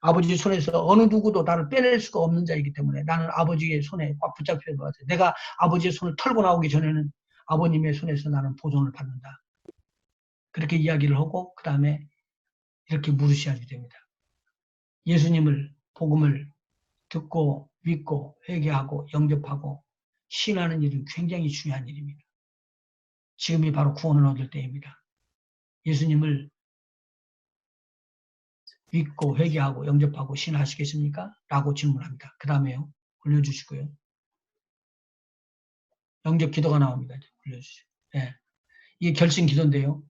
아버지 손에서 어느 누구도 나를 빼낼 수가 없는 자이기 때문에 나는 아버지의 손에 꽉 붙잡혀야 될 것 같아요. 내가 아버지의 손을 털고 나오기 전에는 아버님의 손에서 나는 보존을 받는다. 그렇게 이야기를 하고 그 다음에 이렇게 물으셔야 됩니다. 예수님을 복음을 듣고 믿고 회개하고 영접하고 신하는 일은 굉장히 중요한 일입니다. 지금이 바로 구원을 얻을 때입니다. 예수님을 믿고 회개하고 영접하고 신하시겠습니까? 라고 질문합니다. 그 다음에요. 올려주시고요. 영접 기도가 나옵니다. 올려주시죠. 네. 이게 결심 기도인데요.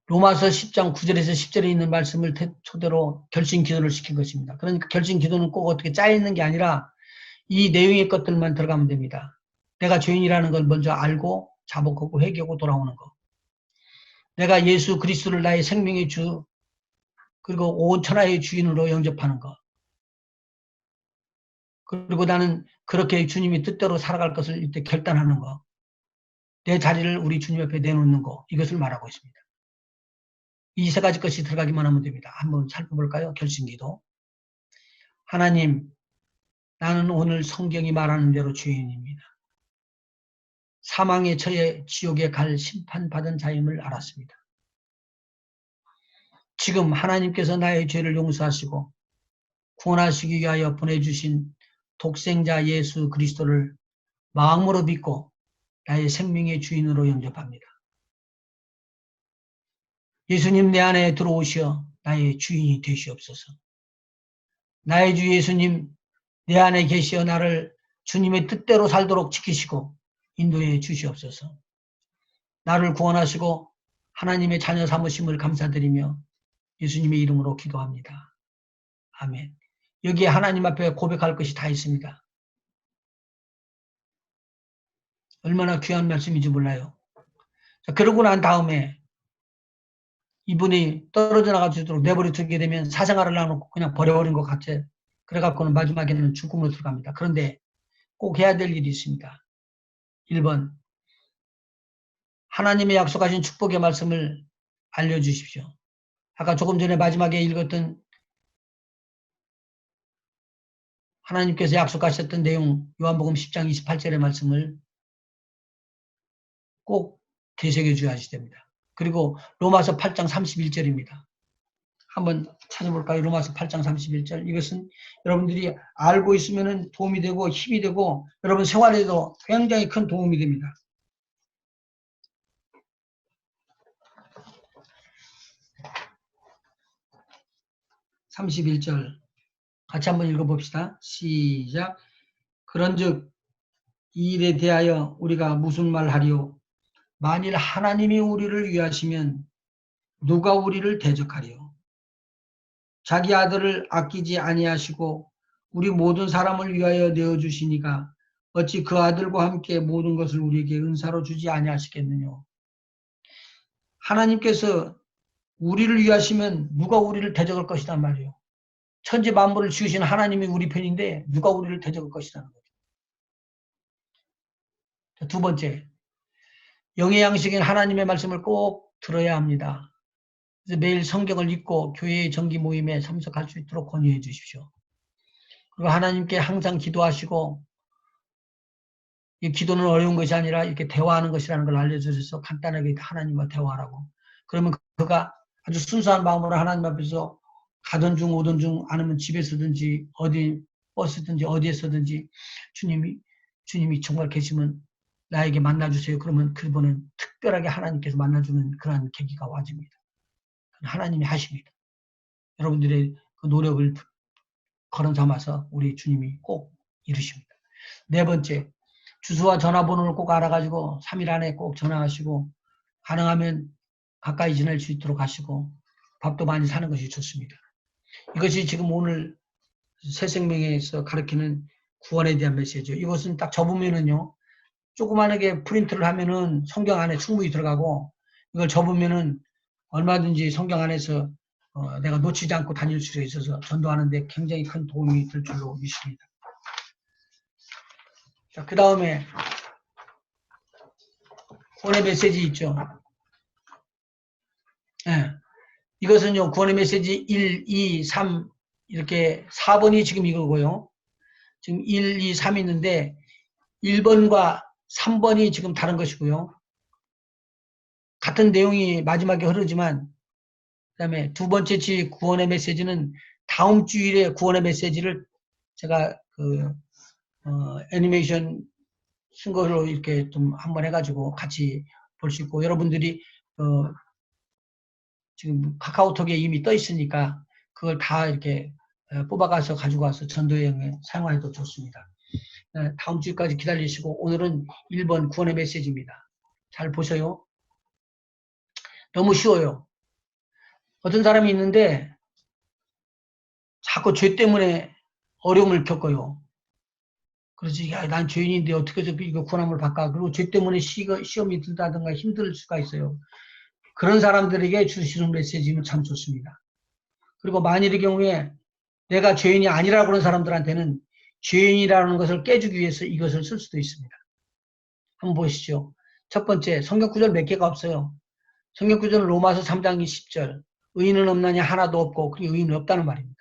로마서 10장 9절에서 10절에 있는 말씀을 토대로 결심 기도를 시킨 것입니다. 그러니까 결심 기도는 꼭 어떻게 짜여있는 게 아니라 이 내용의 것들만 들어가면 됩니다. 내가 죄인이라는 걸 먼저 알고 자복하고 회개하고 돌아오는 거. 내가 예수 그리스도를 나의 생명의 주 그리고 온 천하의 주인으로 영접하는 거. 그리고 나는 그렇게 주님이 뜻대로 살아갈 것을 이때 결단하는 거. 내 자리를 우리 주님 옆에 내놓는 거. 이것을 말하고 있습니다. 이 세 가지 것이 들어가기만 하면 됩니다. 한번 살펴볼까요? 결심기도. 하나님, 나는 오늘 성경이 말하는 대로 죄인입니다. 사망에 처해 지옥에 갈 심판받은 자임을 알았습니다. 지금 하나님께서 나의 죄를 용서하시고 구원하시기 위하여 보내주신 독생자 예수 그리스도를 마음으로 믿고 나의 생명의 주인으로 영접합니다. 예수님 내 안에 들어오시어 나의 주인이 되시옵소서. 나의 주 예수님 내 안에 계시어 나를 주님의 뜻대로 살도록 지키시고 인도해 주시옵소서. 나를 구원하시고 하나님의 자녀 삼으심을 감사드리며 예수님의 이름으로 기도합니다. 아멘. 여기에 하나님 앞에 고백할 것이 다 있습니다. 얼마나 귀한 말씀인지 몰라요. 자, 그러고 난 다음에 이분이 떨어져 나가지도록 내버려 두게 되면 사생활을 나누고 그냥 버려버린 것 같아. 그래갖고는 마지막에는 죽음으로 들어갑니다. 그런데 꼭 해야 될 일이 있습니다. 1번, 하나님의 약속하신 축복의 말씀을 알려주십시오. 아까 조금 전에 마지막에 읽었던 하나님께서 약속하셨던 내용, 요한복음 10장 28절의 말씀을 꼭 되새겨 줘야 됩니다. 그리고 로마서 8장 31절입니다. 한번 찾아볼까요? 로마서 8장 31절. 이것은 여러분들이 알고 있으면 도움이 되고 힘이 되고 여러분 생활에도 굉장히 큰 도움이 됩니다. (31절) 같이 한번 읽어봅시다. 시작. 그런즉 이 일에 대하여 우리가 무슨 말하리요? 만일 하나님이 우리를 위하시면 누가 우리를 대적하리요? 자기 아들을 아끼지 아니하시고 우리 모든 사람을 위하여 내어주시니까 어찌 그 아들과 함께 모든 것을 우리에게 은사로 주지 아니하시겠느냐? 하나님께서 우리를 위하시면 누가 우리를 대적할 것이란 말이에요. 천지 만물을 지으신 하나님이 우리 편인데 누가 우리를 대적할 것이라는 거죠. 두 번째, 영의 양식인 하나님의 말씀을 꼭 들어야 합니다. 그래서 매일 성경을 읽고 교회의 정기 모임에 참석할 수 있도록 권유해 주십시오. 그리고 하나님께 항상 기도하시고, 이 기도는 어려운 것이 아니라 이렇게 대화하는 것이라는 걸 알려주셔서 간단하게 하나님과 대화하라고. 그러면 그가 아주 순수한 마음으로 하나님 앞에서 가던 중 오던 중 아니면 집에서든지 어디 버스든지 어디에서든지 주님이 정말 계시면 나에게 만나주세요. 그러면 그분은 특별하게 하나님께서 만나주는 그러한 계기가 와집니다. 하나님이 하십니다. 여러분들의 그 노력을 거론 삼아서 우리 주님이 꼭 이루십니다. 네 번째, 주소와 전화번호를 꼭 알아가지고 3일 안에 꼭 전화하시고 가능하면 가까이 지낼 수 있도록 하시고 밥도 많이 사는 것이 좋습니다. 이것이 지금 오늘 새생명에서 가르치는 구원에 대한 메시지예요. 이것은 딱 접으면은요, 조그만하게 프린트를 하면은 성경 안에 충분히 들어가고 이걸 접으면은 얼마든지 성경 안에서 내가 놓치지 않고 다닐 수 있어서 전도하는데 굉장히 큰 도움이 될 줄로 믿습니다. 자, 그 다음에 구원의 메시지 있죠. 네. 이것은요, 구원의 메시지 1, 2, 3 이렇게 4번이 지금 이거고요. 지금 1, 2, 3 있는데 1번과 3번이 지금 다른 것이고요. 같은 내용이 마지막에 흐르지만 그 다음에 두 번째 주 구원의 메시지는 다음 주일에 구원의 메시지를 제가 애니메이션 쓴 걸로 이렇게 좀 한번 해가지고 같이 볼 수 있고 여러분들이 지금 카카오톡에 이미 떠 있으니까 그걸 다 이렇게 뽑아가서 가지고 와서 전도여행에 사용해도 좋습니다. 다음 주까지 기다리시고 오늘은 1번 구원의 메시지입니다. 잘 보세요. 너무 쉬워요. 어떤 사람이 있는데 자꾸 죄 때문에 어려움을 겪어요. 그래서 야, 난 죄인인데 어떻게 해서 이거 구원함을 받까? 그리고 죄 때문에 시험이 들다든가 힘들 수가 있어요. 그런 사람들에게 주시는 메시지는 참 좋습니다. 그리고 만일의 경우에 내가 죄인이 아니라고 그런 사람들한테는 죄인이라는 것을 깨주기 위해서 이것을 쓸 수도 있습니다. 한번 보시죠. 첫 번째, 성경 구절 몇 개가 없어요. 성경 구절은 로마서 3장 20절. 의인은 없나니 하나도 없고, 그리고 의인은 없다는 말입니다.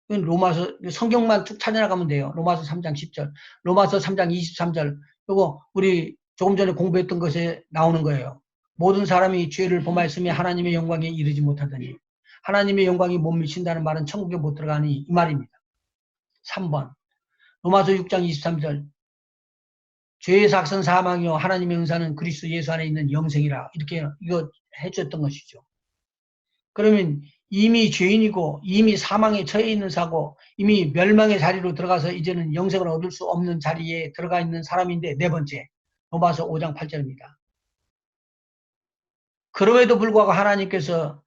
로마서, 성경만 쭉 찾아나가면 돼요. 로마서 3장 10절. 로마서 3장 23절. 이거 우리 조금 전에 공부했던 것에 나오는 거예요. 모든 사람이 죄를 범하였으며 하나님의 영광에 이르지 못하더니 하나님의 영광이 못 미친다는 말은 천국에 못 들어가니 이 말입니다. 3번. 로마서 6장 23절. 죄의 삭선 사망이요 하나님의 은사는 그리스도 예수 안에 있는 영생이라. 이렇게 이거 해줬던 것이죠. 그러면 이미 죄인이고 이미 사망에 처해 있는 사고 이미 멸망의 자리로 들어가서 이제는 영생을 얻을 수 없는 자리에 들어가 있는 사람인데 네 번째. 로마서 5장 8절입니다. 그럼에도 불구하고 하나님께서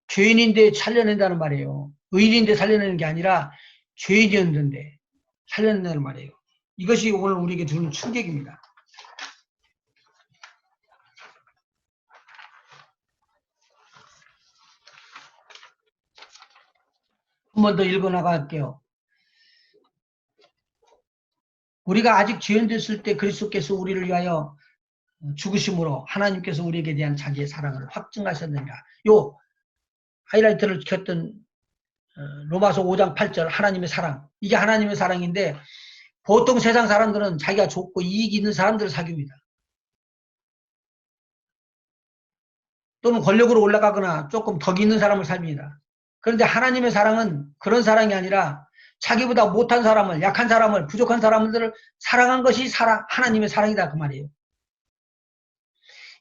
죄인인데 살려낸다는 말이에요. 의인인데 살려내는 게 아니라 죄인이었는데 살려낸다는 말이에요. 이것이 오늘 우리에게 주는 충격입니다. 한 번 더 읽어 나갈게요. 우리가 아직 죄인 됐을 때 그리스도께서 우리를 위하여 죽으심으로 하나님께서 우리에게 대한 자기의 사랑을 확증하셨느니라. 요 하이라이트를 켰던 로마서 5장 8절 하나님의 사랑. 이게 하나님의 사랑인데 보통 세상 사람들은 자기가 좋고 이익이 있는 사람들을 사귀입니다. 또는 권력으로 올라가거나 조금 덕이 있는 사람을 사귀입니다. 그런데 하나님의 사랑은 그런 사랑이 아니라 자기보다 못한 사람을, 약한 사람을, 부족한 사람들을 사랑한 것이 하나님의 사랑이다 그 말이에요.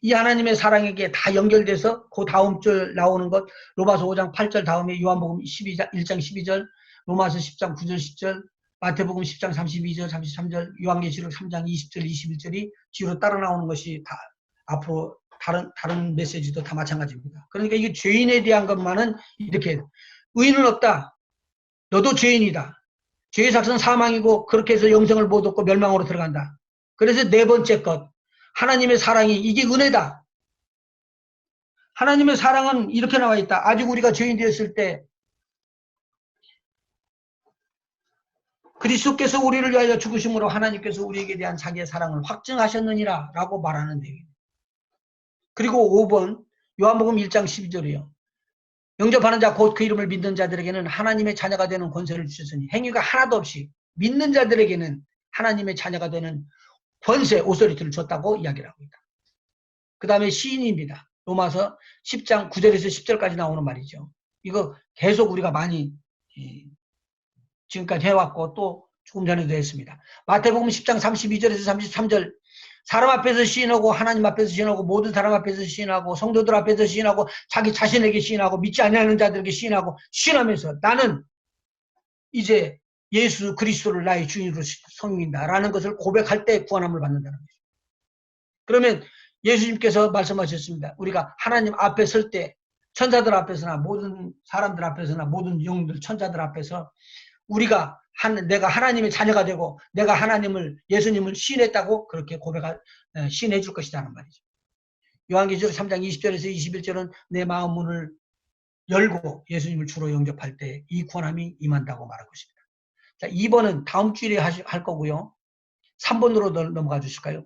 이 하나님의 사랑에게 다 연결돼서 그 다음 줄 나오는 것 로마서 5장 8절 다음에 요한복음 1장 12절 로마서 10장 9절 10절 마태복음 10장 32절 33절 요한계시록 3장 20절 21절이 뒤로 따라 나오는 것이 다 앞으로 다른 메시지도 다 마찬가지입니다. 그러니까 이게 죄인에 대한 것만은 이렇게 의인은 없다. 너도 죄인이다. 죄의 삭은 사망이고 그렇게 해서 영생을 못 얻고 멸망으로 들어간다. 그래서 네 번째 것 하나님의 사랑이 이게 은혜다. 하나님의 사랑은 이렇게 나와 있다. 아직 우리가 죄인 되었을 때 그리스도께서 우리를 위하여 죽으심으로 하나님께서 우리에게 대한 자기의 사랑을 확증하셨느니라 라고 말하는 내용입니다. 그리고 5번 요한복음 1장 12절이요. 영접하는 자 곧 그 이름을 믿는 자들에게는 하나님의 자녀가 되는 권세를 주셨으니 행위가 하나도 없이 믿는 자들에게는 하나님의 자녀가 되는 권세, 오소리티를 줬다고 이야기를 하고 있다. 그 다음에 시인입니다. 로마서 10장 9절에서 10절까지 나오는 말이죠. 이거 계속 우리가 많이 지금까지 해왔고 또 조금 전에도 했습니다. 마태복음 10장 32절에서 33절 사람 앞에서 시인하고 하나님 앞에서 시인하고 모든 사람 앞에서 시인하고 성도들 앞에서 시인하고 자기 자신에게 시인하고 믿지 않는 자들에게 시인하고 시인하면서 나는 이제 예수 그리스도를 나의 주인으로 섬긴다라는 것을 고백할 때 구원함을 받는다는 거죠. 그러면 예수님께서 말씀하셨습니다. 우리가 하나님 앞에 설 때 천사들 앞에서나 모든 사람들 앞에서나 모든 영들 천사들 앞에서 우리가 내가 하나님의 자녀가 되고 내가 예수님을 시인했다고 그렇게 시인해 줄 것이라는 말이죠. 요한계시록 3장 20절에서 21절은 내 마음 문을 열고 예수님을 주로 영접할 때 이 구원함이 임한다고 말하고 있습니다. 자, 2번은 다음 주일에 할 거고요. 3번으로 넘어가 주실까요?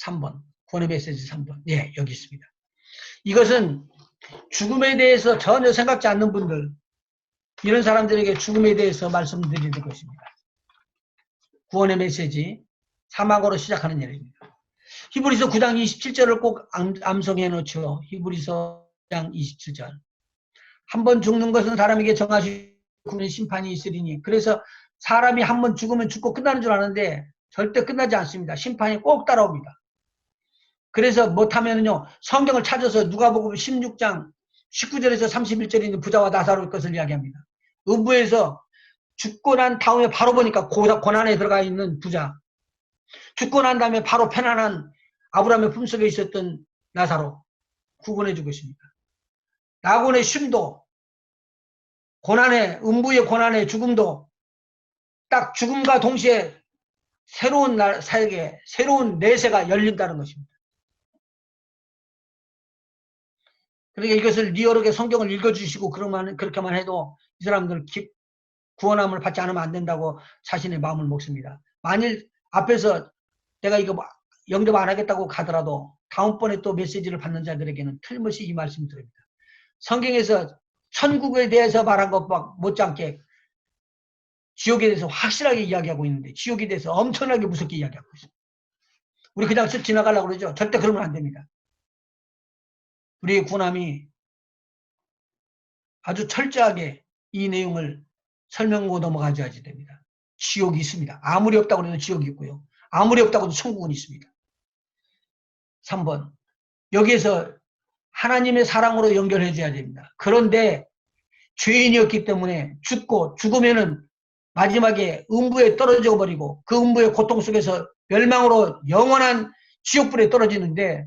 3번. 구원의 메시지 3번. 예, 여기 있습니다. 이것은 죽음에 대해서 전혀 생각지 않는 분들, 이런 사람들에게 죽음에 대해서 말씀드리는 것입니다. 구원의 메시지, 사막으로 시작하는 예입니다. 히브리서 9장 27절을 꼭 암송해 놓죠. 히브리서 9장 27절. 한 번 죽는 것은 사람에게 정하신 심판이 있으리니. 그래서 사람이 한 번 죽으면 죽고 끝나는 줄 아는데 절대 끝나지 않습니다. 심판이 꼭 따라옵니다. 그래서 못하면요 성경을 찾아서 누가복음 16장 19절에서 31절에 있는 부자와 나사로의 것을 이야기합니다. 음부에서 죽고 난 다음에 바로 보니까 고난에 들어가 있는 부자, 죽고 난 다음에 바로 편안한 아브라함의 품속에 있었던 나사로 구분해주고 있습니다. 낙원의 쉼도 고난의 음부의 고난의 죽음도 딱 죽음과 동시에 새로운 사역에 새로운 내세가 열린다는 것입니다. 그러니까 이것을 리얼하게 성경을 읽어주시고 그렇게만 해도 이 사람들 구원함을 받지 않으면 안 된다고 자신의 마음을 먹습니다. 만일 앞에서 내가 이거 영접 안 하겠다고 가더라도 다음번에 또 메시지를 받는 자들에게는 틀림없이 이 말씀 드립니다. 성경에서 천국에 대해서 말한 것과 못지않게 지옥에 대해서 확실하게 이야기하고 있는데 지옥에 대해서 엄청나게 무섭게 이야기하고 있습니다. 우리 그냥 쓱 지나가려고 그러죠. 절대 그러면 안 됩니다. 우리의 구원함이 아주 철저하게 이 내용을 설명하고 넘어가줘야지 됩니다. 지옥이 있습니다. 아무리 없다고 해도 지옥이 있고요. 아무리 없다고 해도 천국은 있습니다. 3번. 여기에서 하나님의 사랑으로 연결해 줘야 됩니다. 그런데 죄인이었기 때문에 죽고 죽으면은 마지막에 음부에 떨어져 버리고 그 음부의 고통 속에서 멸망으로 영원한 지옥불에 떨어지는데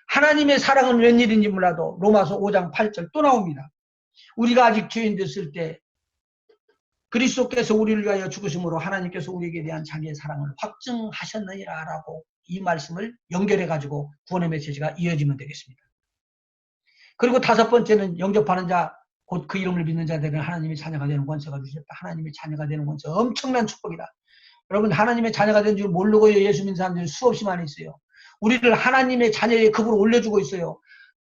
하나님의 사랑은 웬일인지 몰라도 로마서 5장 8절 또 나옵니다. 우리가 아직 죄인 됐을 때 그리스도께서 우리를 위하여 죽으심으로 하나님께서 우리에게 대한 자기의 사랑을 확증하셨느니라 라고 이 말씀을 연결해 가지고 구원의 메시지가 이어지면 되겠습니다. 그리고 5번째는 영접하는 자 곧 그 이름을 믿는 자들은 하나님의 자녀가 되는 권세가 주셨다. 하나님의 자녀가 되는 권세 엄청난 축복이다. 여러분 하나님의 자녀가 된 줄 모르고 예수 믿는 사람들이 수없이 많이 있어요. 우리를 하나님의 자녀의 급으로 올려주고 있어요.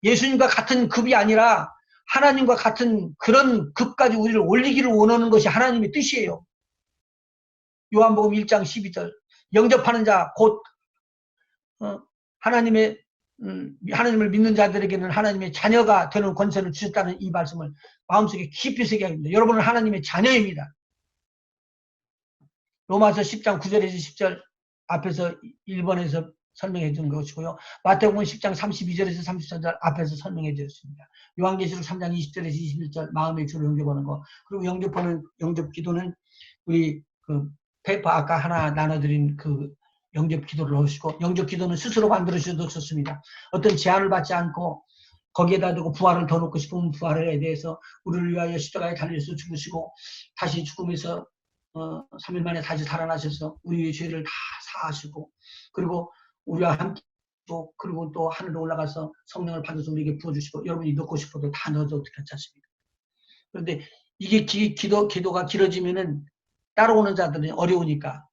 예수님과 같은 급이 아니라 하나님과 같은 그런 급까지 우리를 올리기를 원하는 것이 하나님의 뜻이에요. 요한복음 1장 12절 영접하는 자 곧 하나님을 믿는 자들에게는 하나님의 자녀가 되는 권세를 주셨다는 이 말씀을 마음속에 깊이 새겨야 합니다. 여러분은 하나님의 자녀입니다. 로마서 10장 9절에서 10절 앞에서 1번에서 설명해 주는 것이고요. 마태복음 10장 32절에서 33절 앞에서 설명해 주셨습니다. 요한계시록 3장 20절에서 21절 마음의 주를 영접하는 거. 그리고 영접 기도는 우리 그 페이퍼 아까 하나 나눠드린 그 영접 기도를 하시고 영접 기도는 스스로 만들어주셔도 좋습니다. 어떤 제한을 받지 않고 거기에다 두고 부활을 더 놓고 싶으면 부활에 대해서 우리를 위하여 십자가에 달려서 죽으시고 다시 죽음에서 3일 만에 다시 살아나셔서 우리의 죄를 다 사하시고 그리고 우리와 함께 그리고 또 하늘로 올라가서 성령을 받아서 우리에게 부어주시고 여러분이 넣고 싶어도 다 넣어도 괜찮습니다. 그런데 이게 기도가 길어지면은 따라오는 자들이 어려우니까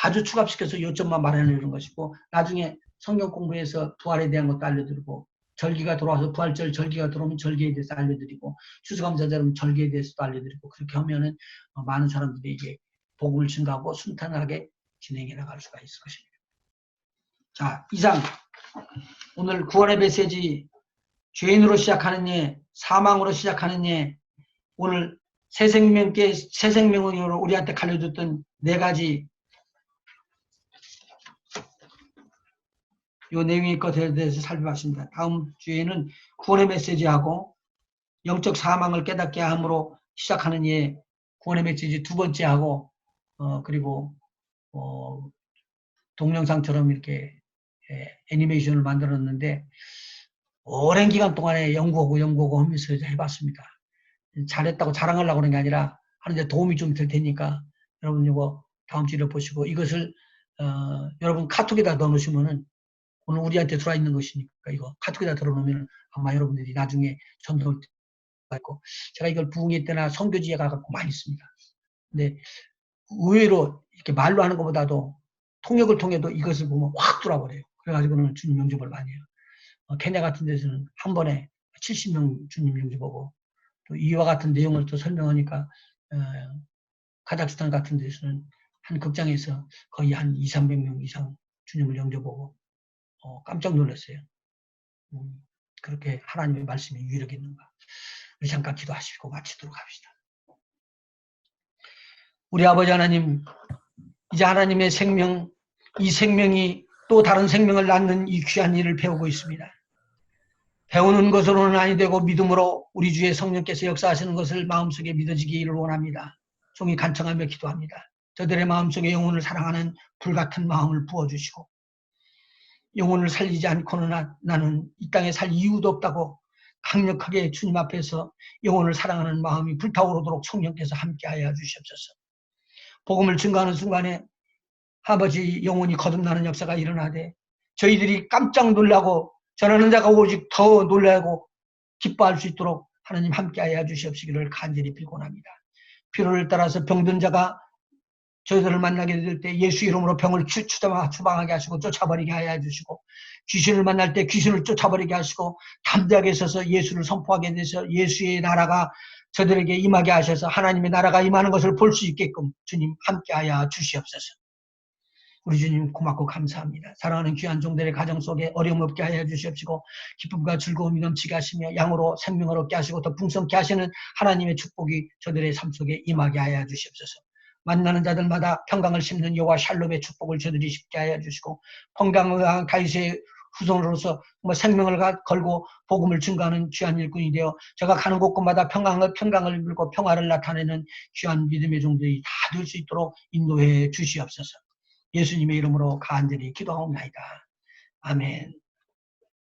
아주 추갑시켜서 요점만 말해내는 것이고 나중에 성경 공부에서 부활에 대한 것도 알려드리고 절기가 돌아와서 부활절 절기가 들어오면 절기에 대해서 알려드리고 추수감사절은 절기에 대해서도 알려드리고 그렇게 하면은 많은 사람들이 이게 복음을 증가하고 순탄하게 진행해 나갈 수가 있을 것입니다. 자, 이상 오늘 구원의 메시지 죄인으로 시작하는 예, 사망으로 시작하는 예, 오늘 새 생명으로 우리한테 가르쳐줬던 4가지 요 내용의 것에 대해서 살펴봤습니다. 다음 주에는 구원의 메시지하고 영적 사망을 깨닫게 함으로 시작하는 예, 구원의 메시지 2번째 하고 그리고 동영상처럼 이렇게 애니메이션을 만들었는데 오랜 기간 동안에 연구하고 하면서 해봤습니다. 잘했다고 자랑하려고 그런 게 아니라 하는데 도움이 좀 될 테니까 여러분 이거 다음 주에 보시고 이것을 여러분 카톡에다 넣어놓으시면은 오늘 우리한테 들어와 있는 것이니까 이거 카톡에다 들어놓으면 아마 여러분들이 나중에 전도할 때가 있고 제가 이걸 부흥회 때나 선교지에 가갖고 많이 씁니다. 근데 의외로 이렇게 말로 하는 것보다도 통역을 통해도 이것을 보면 확 들어와버려요. 그래가지고는 주님 영접을 많이 해요. 케냐 같은 데서는 한 번에 70명 주님 영접하고 또 이와 같은 내용을 또 설명하니까 카자흐스탄 같은 데서는 한 극장에서 거의 한 200~300명 이상 주님을 영접하고 깜짝 놀랐어요. 그렇게 하나님의 말씀이 유력이 있는가. 우리 잠깐 기도하시고 마치도록 합시다. 우리 아버지 하나님, 이제 하나님의 생명, 이 생명이 또 다른 생명을 낳는 이 귀한 일을 배우고 있습니다. 배우는 것으로는 아니 되고 믿음으로 우리 주의 성령께서 역사하시는 것을 마음속에 믿어지기를 원합니다. 종이 간청하며 기도합니다. 저들의 마음속에 영혼을 사랑하는 불같은 마음을 부어주시고 영혼을 살리지 않고는 나는 이 땅에 살 이유도 없다고 강력하게 주님 앞에서 영혼을 사랑하는 마음이 불타오르도록 성령께서 함께하여 주시옵소서. 복음을 증거하는 순간에 아버지 영혼이 거듭나는 역사가 일어나되 저희들이 깜짝 놀라고 전하는 자가 오직 더 놀라고 기뻐할 수 있도록 하나님 함께하여 주시옵시기를 간절히 빌곤합니다. 필요를 따라서 병든 자가 저희들을 만나게 될 때 예수 이름으로 병을 추방하게 하시고 쫓아버리게 하여 주시고 귀신을 만날 때 귀신을 쫓아버리게 하시고 담대하게 서서 예수를 선포하게 돼서 예수의 나라가 저들에게 임하게 하셔서 하나님의 나라가 임하는 것을 볼 수 있게끔 주님 함께하여 주시옵소서. 우리 주님 고맙고 감사합니다. 사랑하는 귀한 종들의 가정 속에 어려움 없게 하여 주시옵시고 기쁨과 즐거움이 넘치게 하시며 양으로 생명을 얻게 하시고 더 풍성케 하시는 하나님의 축복이 저들의 삶 속에 임하게 하여 주시옵소서. 만나는 자들마다 평강을 심는 여호와 샬롬의 축복을 저들이 쉽게 하여 주시고 평강과 다윗의 후손으로서 생명을 걸고 복음을 증거하는 귀한 일꾼이 되어 제가 가는 곳곳마다 평강을 밀고 평화를 나타내는 귀한 믿음의 종들이 다 될 수 있도록 인도해 주시옵소서. 예수님의 이름으로 간절히 기도하옵나이다. 아멘.